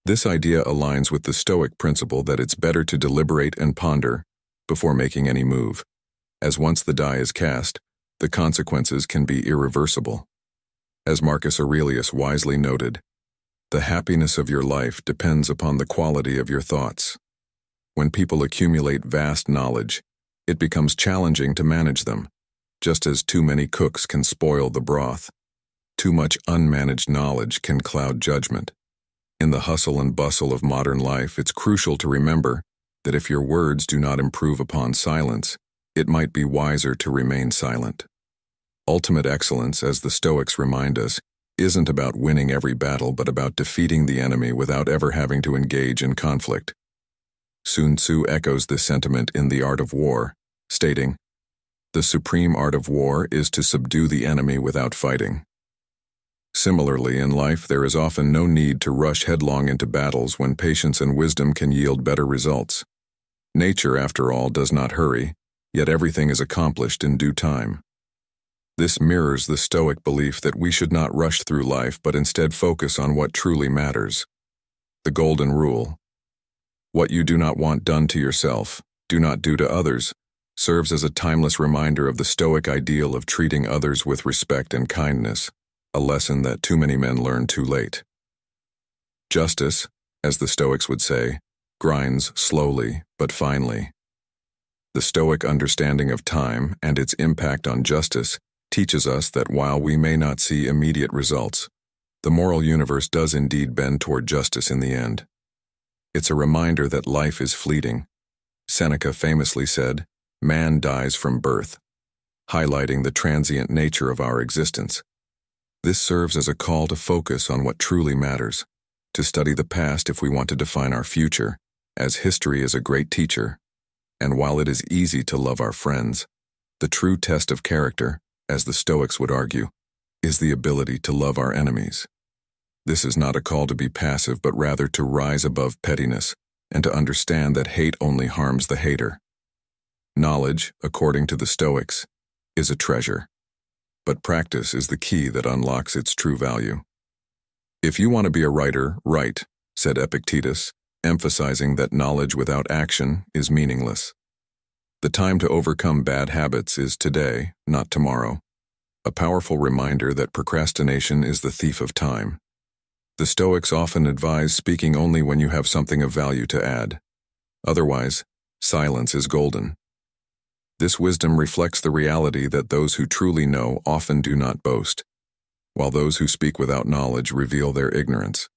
This idea aligns with the Stoic principle that it's better to deliberate and ponder before making any move, as once the die is cast, the consequences can be irreversible. As Marcus Aurelius wisely noted, the happiness of your life depends upon the quality of your thoughts. When people accumulate vast knowledge, it becomes challenging to manage them, just as too many cooks can spoil the broth. Too much unmanaged knowledge can cloud judgment. In the hustle and bustle of modern life, it's crucial to remember that if your words do not improve upon silence, it might be wiser to remain silent. Ultimate excellence, as the Stoics remind us, isn't about winning every battle but about defeating the enemy without ever having to engage in conflict. Sun Tzu echoes this sentiment in The Art of War, stating, "The supreme art of war is to subdue the enemy without fighting." Similarly, in life, there is often no need to rush headlong into battles when patience and wisdom can yield better results. Nature, after all, does not hurry, yet everything is accomplished in due time. This mirrors the Stoic belief that we should not rush through life but instead focus on what truly matters. The golden rule, what you do not want done to yourself, do not do to others, serves as a timeless reminder of the Stoic ideal of treating others with respect and kindness, a lesson that too many men learn too late. Justice, as the Stoics would say, grinds slowly but finely. The Stoic understanding of time and its impact on justice teaches us that while we may not see immediate results, the moral universe does indeed bend toward justice in the end. It's a reminder that life is fleeting. Seneca famously said, "Man dies from birth," highlighting the transient nature of our existence. This serves as a call to focus on what truly matters, to study the past if we want to define our future, as history is a great teacher. And while it is easy to love our friends, the true test of character, as the Stoics would argue, is the ability to love our enemies. This is not a call to be passive, but rather to rise above pettiness and to understand that hate only harms the hater. Knowledge, according to the Stoics, is a treasure, but practice is the key that unlocks its true value. If you want to be a writer, write, said Epictetus, emphasizing that knowledge without action is meaningless. The time to overcome bad habits is today, not tomorrow. A powerful reminder that procrastination is the thief of time. The Stoics often advise speaking only when you have something of value to add. Otherwise, silence is golden. This wisdom reflects the reality that those who truly know often do not boast, while those who speak without knowledge reveal their ignorance.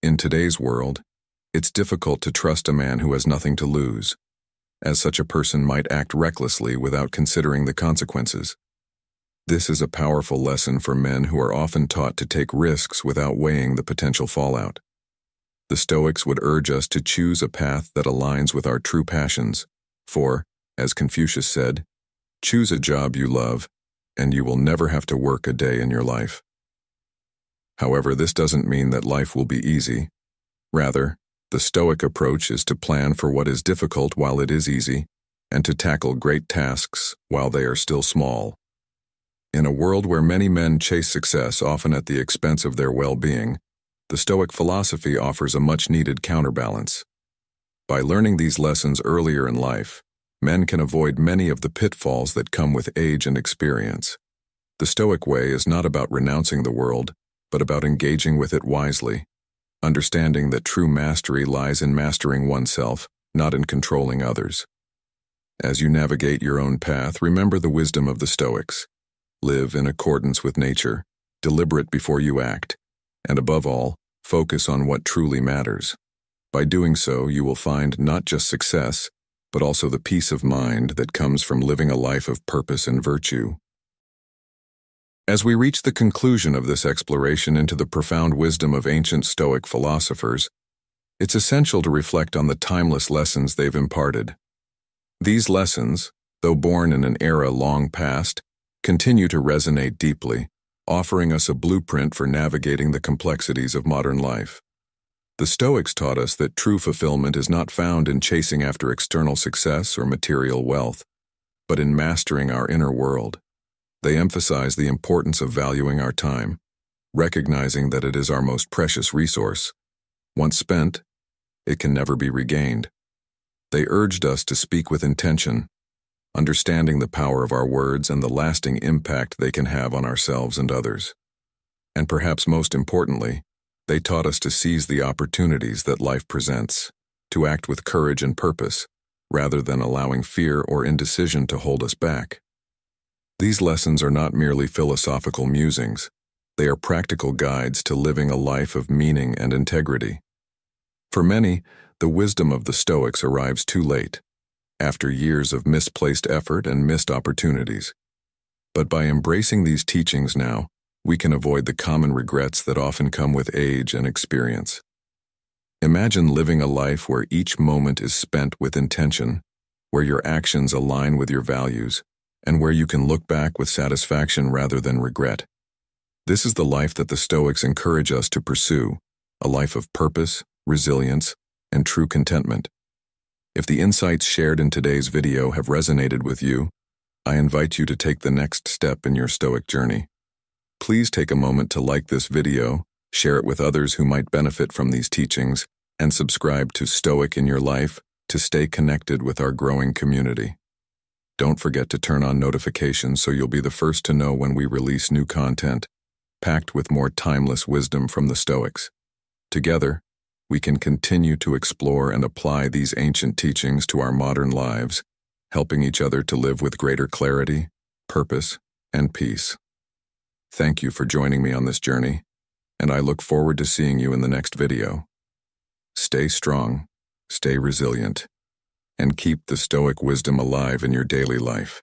In today's world, it's difficult to trust a man who has nothing to lose, as such a person might act recklessly without considering the consequences. This is a powerful lesson for men who are often taught to take risks without weighing the potential fallout. The Stoics would urge us to choose a path that aligns with our true passions, for, as Confucius said, choose a job you love, and you will never have to work a day in your life. However, this doesn't mean that life will be easy. Rather, the Stoic approach is to plan for what is difficult while it is easy, and to tackle great tasks while they are still small. In a world where many men chase success often at the expense of their well-being, the Stoic philosophy offers a much-needed counterbalance. By learning these lessons earlier in life, men can avoid many of the pitfalls that come with age and experience. The Stoic way is not about renouncing the world, but about engaging with it wisely, understanding that true mastery lies in mastering oneself, not in controlling others. As you navigate your own path, remember the wisdom of the Stoics. Live in accordance with nature, deliberate before you act, and above all, focus on what truly matters. By doing so, you will find not just success, but also the peace of mind that comes from living a life of purpose and virtue. As we reach the conclusion of this exploration into the profound wisdom of ancient Stoic philosophers, it's essential to reflect on the timeless lessons they've imparted. These lessons, though born in an era long past, continue to resonate deeply, offering us a blueprint for navigating the complexities of modern life. The Stoics taught us that true fulfillment is not found in chasing after external success or material wealth, but in mastering our inner world. They emphasize the importance of valuing our time, recognizing that it is our most precious resource. Once spent, it can never be regained. They urged us to speak with intention, understanding the power of our words and the lasting impact they can have on ourselves and others. And perhaps most importantly, they taught us to seize the opportunities that life presents, to act with courage and purpose, rather than allowing fear or indecision to hold us back. These lessons are not merely philosophical musings. They are practical guides to living a life of meaning and integrity. For many, the wisdom of the Stoics arrives too late, after years of misplaced effort and missed opportunities. But by embracing these teachings now, we can avoid the common regrets that often come with age and experience. Imagine living a life where each moment is spent with intention, where your actions align with your values, and where you can look back with satisfaction rather than regret. This is the life that the Stoics encourage us to pursue, a life of purpose, resilience, and true contentment. If the insights shared in today's video have resonated with you, I invite you to take the next step in your Stoic journey. Please take a moment to like this video, share it with others who might benefit from these teachings, and subscribe to Stoic in Your Life to stay connected with our growing community. Don't forget to turn on notifications so you'll be the first to know when we release new content, packed with more timeless wisdom from the Stoics. Together, we can continue to explore and apply these ancient teachings to our modern lives, helping each other to live with greater clarity, purpose, and peace. Thank you for joining me on this journey, and I look forward to seeing you in the next video. Stay strong, stay resilient, and keep the Stoic wisdom alive in your daily life.